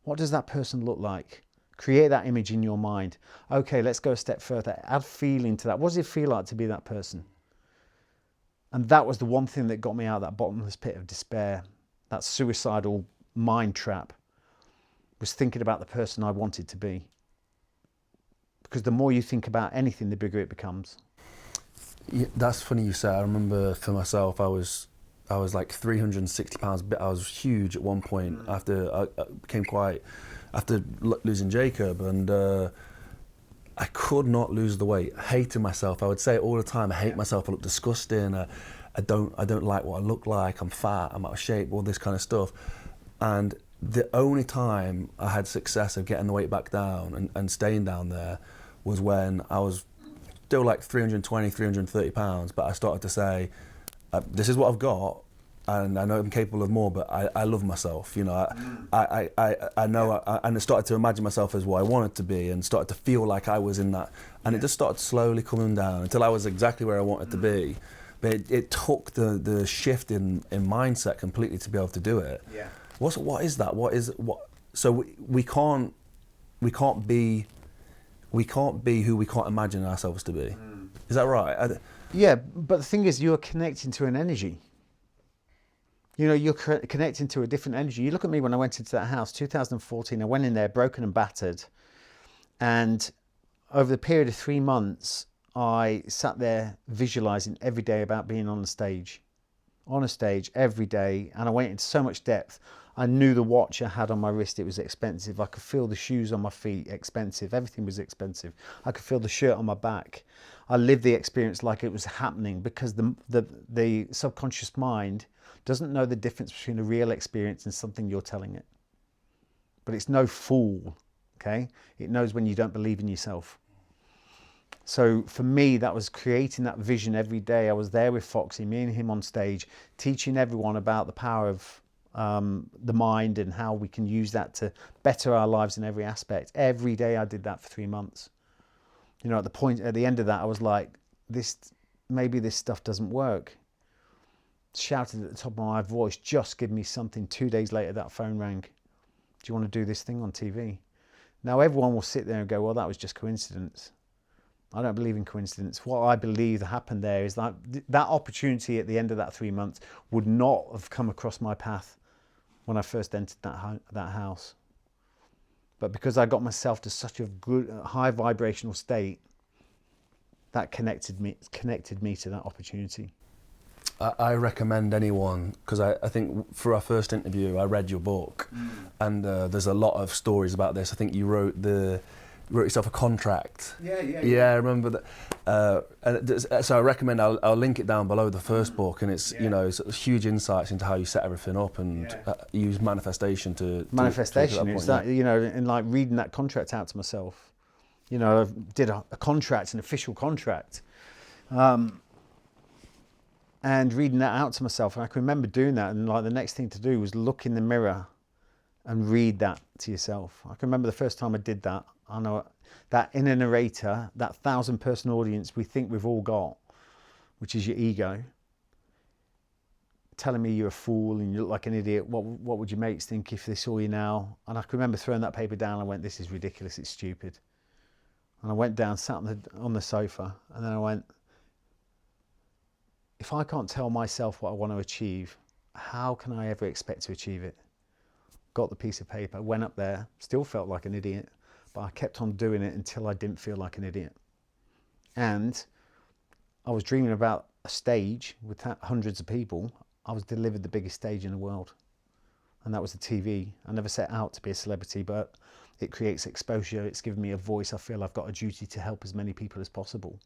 What does that person look like? Create that image in your mind. Okay, let's go a step further. Add feeling to that. What does it feel like to be that person? And that was the one thing that got me out of that bottomless pit of despair, that suicidal mind trap, was thinking about the person I wanted to be. Because the more you think about anything, the bigger it becomes. Yeah, that's funny you say. I remember for myself, I was like 360 pounds. I was huge at one point after I became after losing Jacob, and I could not lose the weight. I hated myself. I would say it all the time. I hate myself. I look disgusting. I don't like what I look like. I'm fat. I'm out of shape. All this kind of stuff. And the only time I had success of getting the weight back down and staying down there was when I was still like 320, 330 pounds, but I started to say, this is what I've got, and I know I'm capable of more, but I love myself. You know, I know, and I started to imagine myself as what I wanted to be, and started to feel like I was in that, and it just started slowly coming down until I was exactly where I wanted to be. But it took the shift in mindset completely to be able to do it. Yeah. What is that? So we can't be who we can't imagine ourselves to be. Is that right? Yeah, but the thing is, you're connecting to an energy. You know, you're connecting to a different energy. You look at me when I went into that house, 2014, I went in there broken and battered. And over the period of 3 months, I sat there visualizing every day about being on a stage every day. And I went into so much depth. I knew the watch I had on my wrist, it was expensive. I could feel the shoes on my feet, expensive. Everything was expensive. I could feel the shirt on my back. I lived the experience like it was happening, because the subconscious mind doesn't know the difference between a real experience and something you're telling it. But it's no fool, okay? It knows when you don't believe in yourself. So for me, that was creating that vision every day. I was there with Foxy, me and him on stage, teaching everyone about the power of the mind and how we can use that to better our lives in every aspect. Every day I did that for 3 months. You know, at the end of that, I was like, maybe this stuff doesn't work. Shouted at the top of my voice, just give me something. 2 days later, that phone rang. Do you want to do this thing on TV? Now everyone will sit there and go, well, that was just coincidence. I don't believe in coincidence. What I believe happened there is that opportunity at the end of that 3 months would not have come across my path when I first entered that house. But because I got myself to such a good, high vibrational state, that connected me to that opportunity. I recommend anyone, because I think for our first interview, I read your book, and there's a lot of stories about this. I think you wrote yourself a contract. Yeah, I remember that. So I recommend, I'll link it down below, the first book, and it's you know, it's huge insights into how you set everything up and use manifestation to manifestation. To It's that, you know, and like reading that contract out to myself. You know, I did a contract, an official contract, and reading that out to myself. And I can remember doing that, and like the next thing to do was look in the mirror and read that to yourself. I can remember the first time I did that. I know that inner narrator, that 1,000-person audience we think we've all got, which is your ego, telling me you're a fool and you look like an idiot. What would your mates think if they saw you now? And I can remember throwing that paper down. I went, this is ridiculous. It's stupid. And I went down, sat on the sofa, and then I went, if I can't tell myself what I want to achieve, how can I ever expect to achieve it? Got the piece of paper, went up there, still felt like an idiot, but I kept on doing it until I didn't feel like an idiot. And I was dreaming about a stage with hundreds of people. I was delivered the biggest stage in the world, and that was the TV. I never set out to be a celebrity, but it creates exposure. It's given me a voice. I feel I've got a duty to help as many people as possible,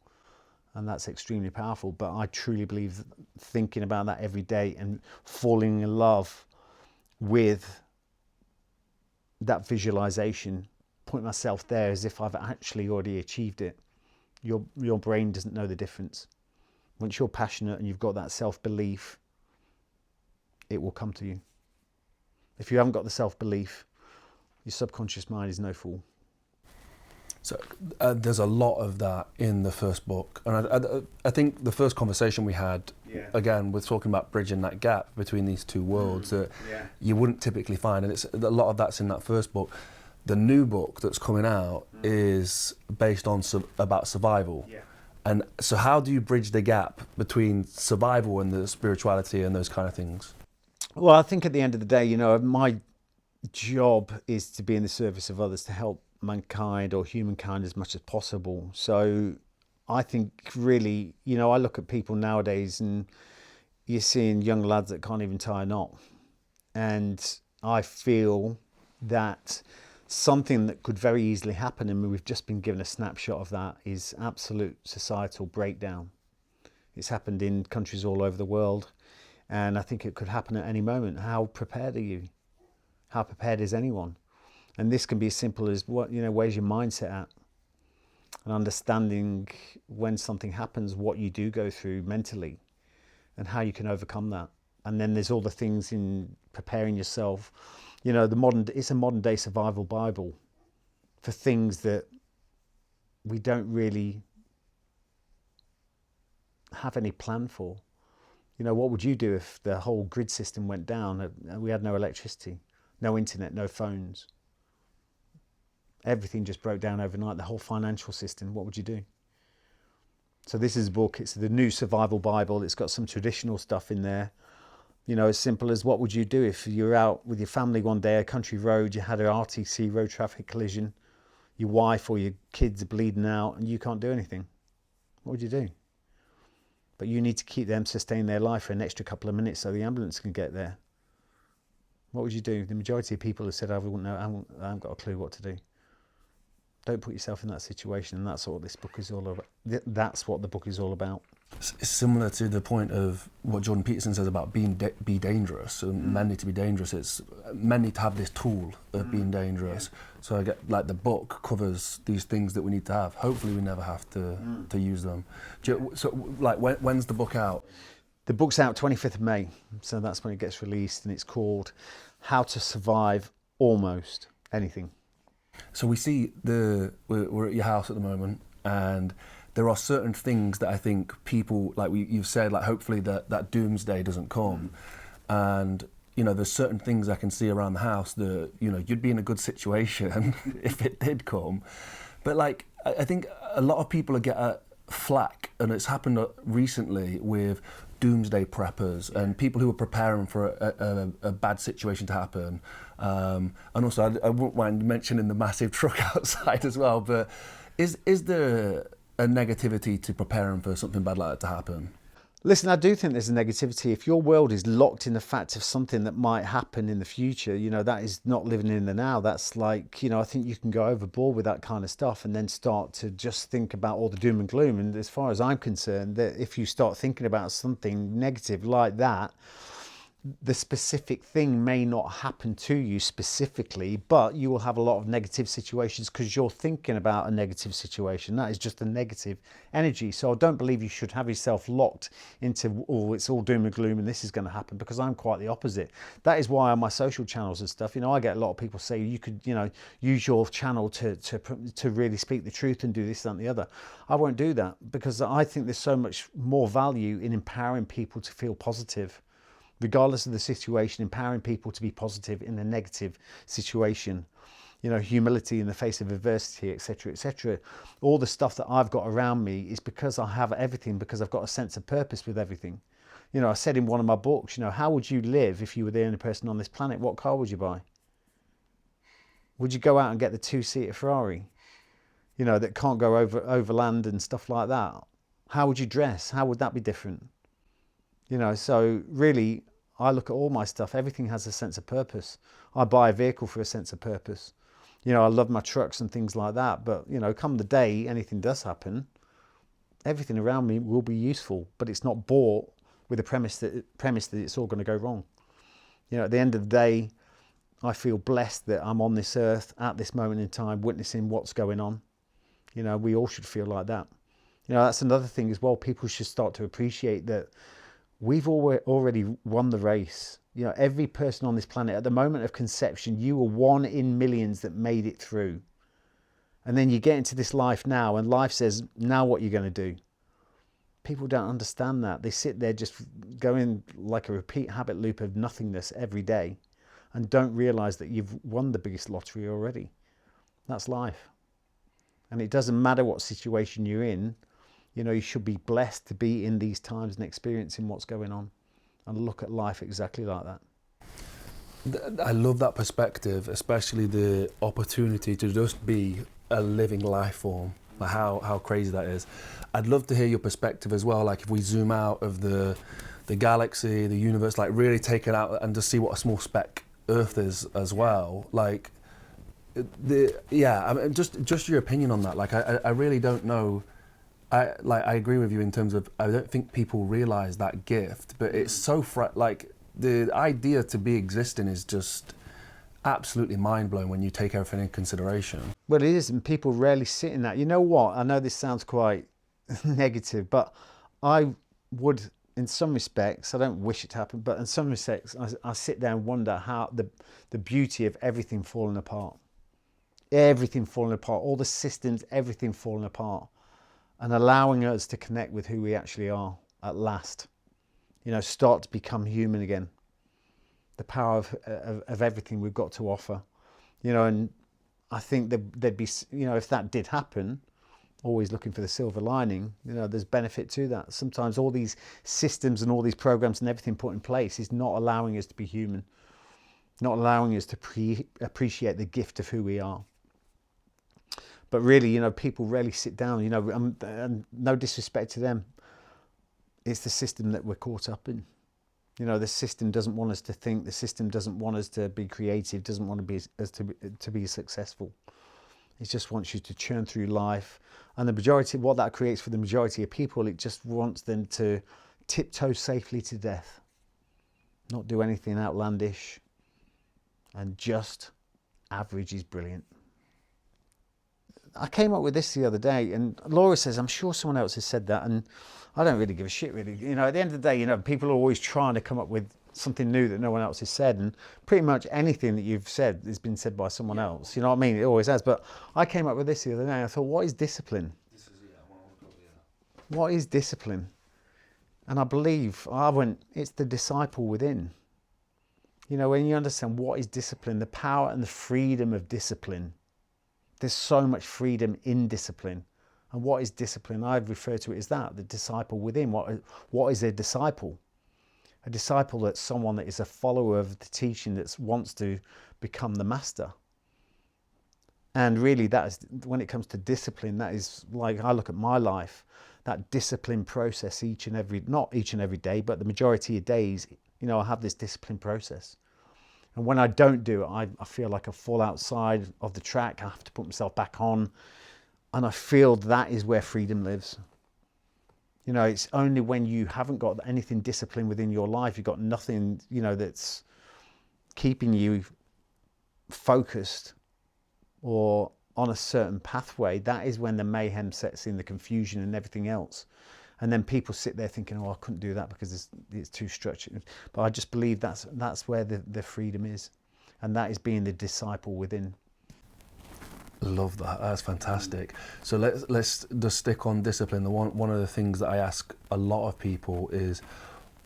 and that's extremely powerful. But I truly believe thinking about that every day and falling in love with that visualization, put myself there as if I've actually already achieved it. Your brain doesn't know the difference. Once you're passionate and you've got that self-belief, it will come to you. If you haven't got the self-belief, your subconscious mind is no fool. So there's a lot of that in the first book, and I think the first conversation we had, again, we're talking about bridging that gap between these two worlds that you wouldn't typically find, and a lot of that's in that first book. The new book that's coming out is based on about survival, and so how do you bridge the gap between survival and the spirituality and those kind of things? Well, I think at the end of the day, you know, my job is to be in the service of others, to help mankind or humankind as much as possible. So I think really, you know, I look at people nowadays and you're seeing young lads that can't even tie a knot. And I feel that something that could very easily happen, and we've just been given a snapshot of that, is absolute societal breakdown. It's happened in countries all over the world, and I think it could happen at any moment. How prepared are you? How prepared is anyone? And this can be as simple as, where's your mindset at? And understanding when something happens, what you do go through mentally and how you can overcome that. And then there's all the things in preparing yourself. You know, it's a modern day survival Bible for things that we don't really have any plan for. You know, what would you do if the whole grid system went down and we had no electricity, no internet, no phones? Everything just broke down overnight, the whole financial system. What would you do? So this is a book, it's the new survival Bible. It's got some traditional stuff in there. You know, as simple as what would you do if you're out with your family one day, a country road, you had an RTC road traffic collision, your wife or your kids are bleeding out and you can't do anything? What would you do? But you need to keep them sustain their life for an extra couple of minutes so the ambulance can get there. What would you do? The majority of people have said, I wouldn't know, I haven't got a clue what to do. Don't put yourself in that situation, and that's what this book is all about. That's what the book is all about. It's similar to the point of what Jordan Peterson says about be dangerous, and men need to be dangerous. It's men need to have this tool of being dangerous. So I get like the book covers these things that we need to have. Hopefully, we never have to use them. So, like, when's the book out? The book's out 25th of May, so that's when it gets released, and it's called How to Survive Almost Anything. So we see we're at your house at the moment, and there are certain things that I think people, like you've said, like hopefully that doomsday doesn't come. And, you know, there's certain things I can see around the house that, you know, you'd be in a good situation if it did come. But like, I think a lot of people get flack, and it's happened recently with doomsday preppers and people who are preparing for a bad situation to happen. And also, I wouldn't mind mentioning the massive truck outside as well, but is there a negativity to preparing for something bad like that to happen? Listen, I do think there's a negativity. If your world is locked in the fact of something that might happen in the future, you know, that is not living in the now. That's like, you know, I think you can go overboard with that kind of stuff and then start to just think about all the doom and gloom. And as far as I'm concerned, that if you start thinking about something negative like that, the specific thing may not happen to you specifically, but you will have a lot of negative situations because you're thinking about a negative situation. That is just a negative energy. So I don't believe you should have yourself locked into, oh, it's all doom and gloom and this is going to happen, because I'm quite the opposite. That is why on my social channels and stuff, you know, I get a lot of people say you could, you know, use your channel to really speak the truth and do this, that and the other. I won't do that because I think there's so much more value in empowering people to feel positive. Regardless of the situation, empowering people to be positive in a negative situation, you know, humility in the face of adversity, etc., etc. All the stuff that I've got around me is because I have everything, because I've got a sense of purpose with everything. You know, I said in one of my books, you know, how would you live if you were the only person on this planet? What car would you buy? Would you go out and get the two-seater Ferrari, you know, that can't go over land and stuff like that? How would you dress? How would that be different? You know, so really, I look at all my stuff, everything has a sense of purpose. I buy a vehicle for a sense of purpose. You know, I love my trucks and things like that, but, you know, come the day anything does happen, everything around me will be useful, but it's not bought with the premise that it's all going to go wrong. You know, at the end of the day, I feel blessed that I'm on this earth at this moment in time, witnessing what's going on. You know, we all should feel like that. You know, that's another thing as well. People should start to appreciate that we've already won the race. You know, every person on this planet at the moment of conception, you were one in millions that made it through. And then you get into this life now, and life says, now what are you going to do? People don't understand that. They sit there just going like a repeat habit loop of nothingness every day and don't realize that you've won the biggest lottery already. That's life. And it doesn't matter what situation you're in. You know, you should be blessed to be in these times and experiencing what's going on and look at life exactly like that. I love that perspective, especially the opportunity to just be a living life form, like how crazy that is. I'd love to hear your perspective as well, like if we zoom out of the galaxy, the universe, like really take it out and just see what a small speck Earth is as well. Like, I mean, just your opinion on that. Like, I really don't know. I agree with you in terms of I don't think people realise that gift, but it's so like the idea to be existing is just absolutely mind-blowing when you take everything in consideration. Well, it is, and people rarely sit in that. You know what? I know this sounds quite negative, but I would in some respects, I don't wish it to happen, but in some respects, I sit there and wonder how the beauty of everything falling apart. Everything falling apart, all the systems, everything falling apart, and allowing us to connect with who we actually are at last. Start to become human again. The power of everything we've got to offer. And I think there'd be, if that did happen, always looking for the silver lining, there's benefit to that. Sometimes all these systems and all these programs and everything put in place is not allowing us to be human, not allowing us to appreciate the gift of who we are. But really, people rarely sit down, and no disrespect to them. It's the system that we're caught up in. The system doesn't want us to think. The system doesn't want us to be creative, doesn't want us to be successful. It just wants you to churn through life. And the majority, what that creates for the majority of people, it just wants them to tiptoe safely to death, not do anything outlandish, and just average is brilliant. I came up with this the other day, and Laura says, I'm sure someone else has said that, and I don't really give a shit, really. At the end of the day, people are always trying to come up with something new that no one else has said, and pretty much anything that you've said has been said by someone else. You know what I mean? It always has. But I came up with this the other day. I thought, what is discipline? What is discipline? And I went, it's the disciple within. When you understand what is discipline, the power and the freedom of discipline. There's so much freedom in discipline. And what is discipline? I refer to it as that, the disciple within. What is a disciple? A disciple that's someone that is a follower of the teaching that wants to become the master. And really, that is, when it comes to discipline, that is, like, I look at my life, that discipline process not each and every day, but the majority of days, I have this discipline process. And when I don't do it, I feel like I fall outside of the track. I have to put myself back on. And I feel that is where freedom lives. It's only when you haven't got anything disciplined within your life, you've got nothing, that's keeping you focused or on a certain pathway, that is when the mayhem sets in, the confusion and everything else. And then people sit there thinking, I couldn't do that because it's too structured. But I just believe that's where the freedom is. And that is being the disciple within. Love that. That's fantastic. So let's just stick on discipline. One of the things that I ask a lot of people is,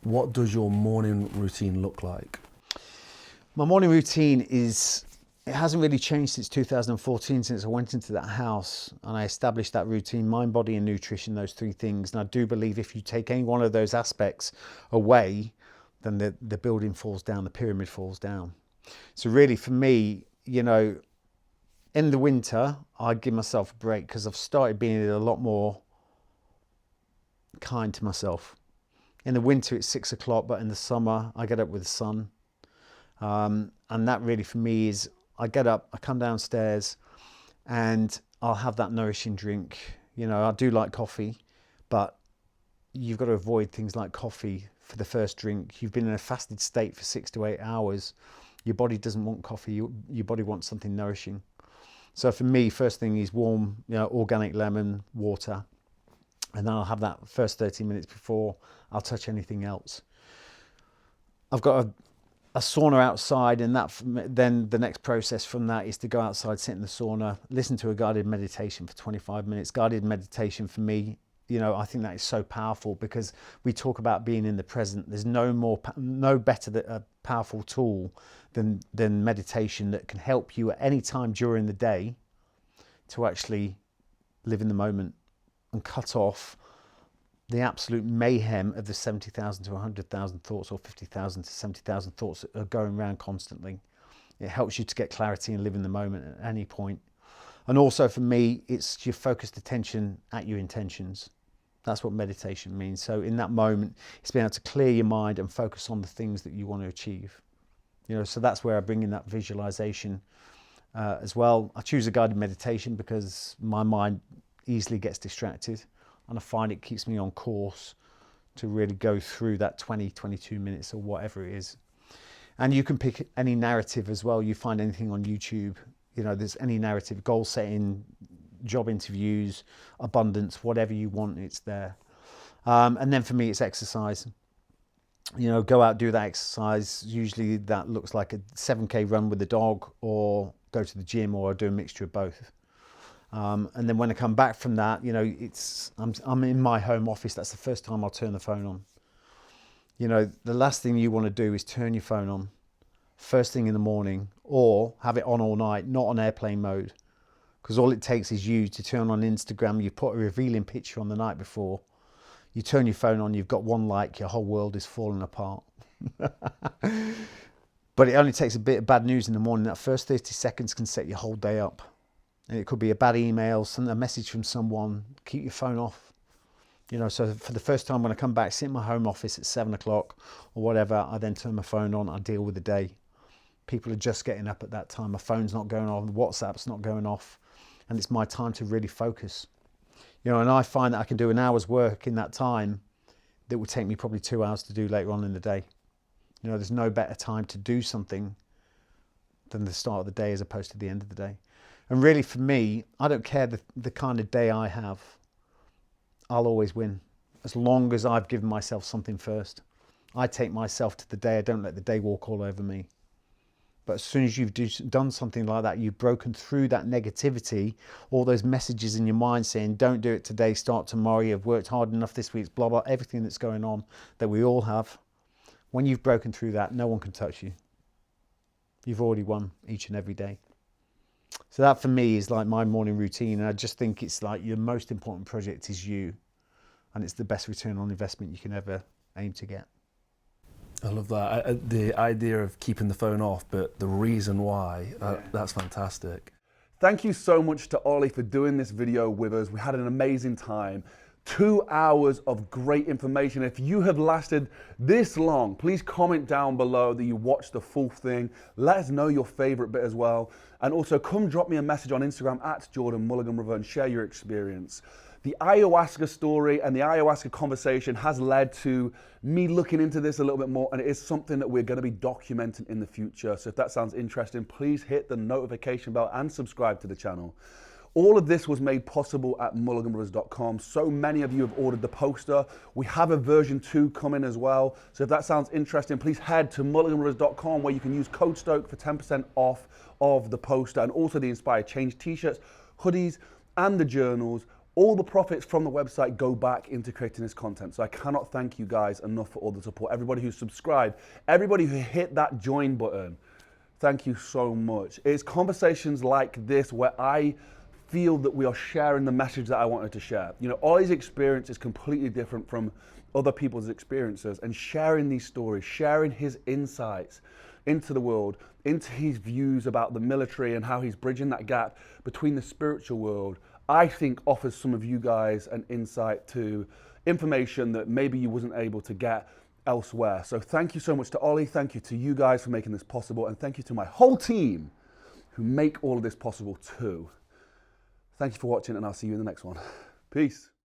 what does your morning routine look like? My morning routine it hasn't really changed since 2014, since I went into that house and I established that routine, mind, body and nutrition, those three things. And I do believe if you take any one of those aspects away, then the building falls down, the pyramid falls down. So really for me, in the winter, I give myself a break because I've started being a lot more kind to myself. In the winter, it's 6 o'clock, but in the summer, I get up with the sun. And that really for me is, I get up, I come downstairs, and I'll have that nourishing drink. I do like coffee, but you've got to avoid things like coffee for the first drink. You've been in a fasted state for 6 to 8 hours. Your body doesn't want coffee. Your body wants something nourishing. So for me, first thing is warm, organic lemon, water. And then I'll have that first 30 minutes before I'll touch anything else. I've got a sauna outside, and then the next process from that is to go outside, sit in the sauna, listen to a guided meditation for 25 minutes. Guided meditation for me, I think that is so powerful because we talk about being in the present. There's no better a powerful tool than meditation that can help you at any time during the day to actually live in the moment and cut off the absolute mayhem of the 70,000 to 100,000 thoughts, or 50,000 to 70,000 thoughts that are going around constantly. It helps you to get clarity and live in the moment at any point. And also for me, it's your focused attention at your intentions. That's what meditation means. So in that moment, it's being able to clear your mind and focus on the things that you want to achieve. So that's where I bring in that visualization as well. I choose a guided meditation because my mind easily gets distracted, and I find it keeps me on course to really go through that 22 minutes or whatever it is. And you can pick any narrative as well. You find anything on YouTube, there's any narrative, goal setting, job interviews, abundance, whatever you want, it's there. And then for me, it's exercise. You know, go out, do that exercise. Usually that looks like a 7K run with the dog, or go to the gym, or I do a mixture of both. And then when I come back from that, you know, I'm in my home office. That's the first time I'll turn the phone on. You know, the last thing you want to do is turn your phone on first thing in the morning, or have it on all night, not on airplane mode. Because all it takes is you to turn on Instagram, you put a revealing picture on the night before, you turn your phone on, you've got one like, your whole world is falling apart. But it only takes a bit of bad news in the morning. That first 30 seconds can set your whole day up. And it could be a bad email, a message from someone. Keep your phone off. You know, so for the first time when I come back, sit in my home office at 7 o'clock or whatever, I then turn my phone on, I deal with the day. People are just getting up at that time. My phone's not going off, WhatsApp's not going off. And it's my time to really focus. You know, and I find that I can do an hour's work in that time that would take me probably 2 hours to do later on in the day. You know, there's no better time to do something than the start of the day as opposed to the end of the day. And really for me, I don't care the kind of day I have, I'll always win. As long as I've given myself something first. I take myself to the day, I don't let the day walk all over me. But as soon as you've done something like that, you've broken through that negativity, all those messages in your mind saying, don't do it today, start tomorrow, you've worked hard enough this week, blah, blah, everything that's going on that we all have. When you've broken through that, no one can touch you. You've already won each and every day. So that for me is like my morning routine. And I just think it's like your most important project is you. And it's the best return on investment you can ever aim to get. I love that. The idea of keeping the phone off, but the reason why, that's fantastic. Thank you so much to Ollie for doing this video with us. We had an amazing time. 2 hours of great information. If you have lasted this long, please comment down below that you watched the full thing. Let us know your favorite bit as well. And also come drop me a message on Instagram at Jordan Mulliganbrother and share your experience. The ayahuasca story and the ayahuasca conversation has led to me looking into this a little bit more, and it is something that we're going to be documenting in the future. So if that sounds interesting, please hit the notification bell and subscribe to the channel. All of this was made possible at Mulliganbrothers.com. So many of you have ordered the poster. We have a version 2 coming as well. So if that sounds interesting, please head to Mulliganbrothers.com where you can use code STOKE for 10% off of the poster, and also the Inspired Change t-shirts, hoodies, and the journals. All the profits from the website go back into creating this content. So I cannot thank you guys enough for all the support. Everybody who subscribed, everybody who hit that join button, thank you so much. It's conversations like this where I feel that we are sharing the message that I wanted to share. You know, Ollie's experience is completely different from other people's experiences, and sharing these stories, sharing his insights into the world, into his views about the military and how he's bridging that gap between the spiritual world, I think offers some of you guys an insight to information that maybe you wasn't able to get elsewhere. So thank you so much to Ollie, thank you to you guys for making this possible, and thank you to my whole team who make all of this possible too. Thank you for watching, and I'll see you in the next one. Peace.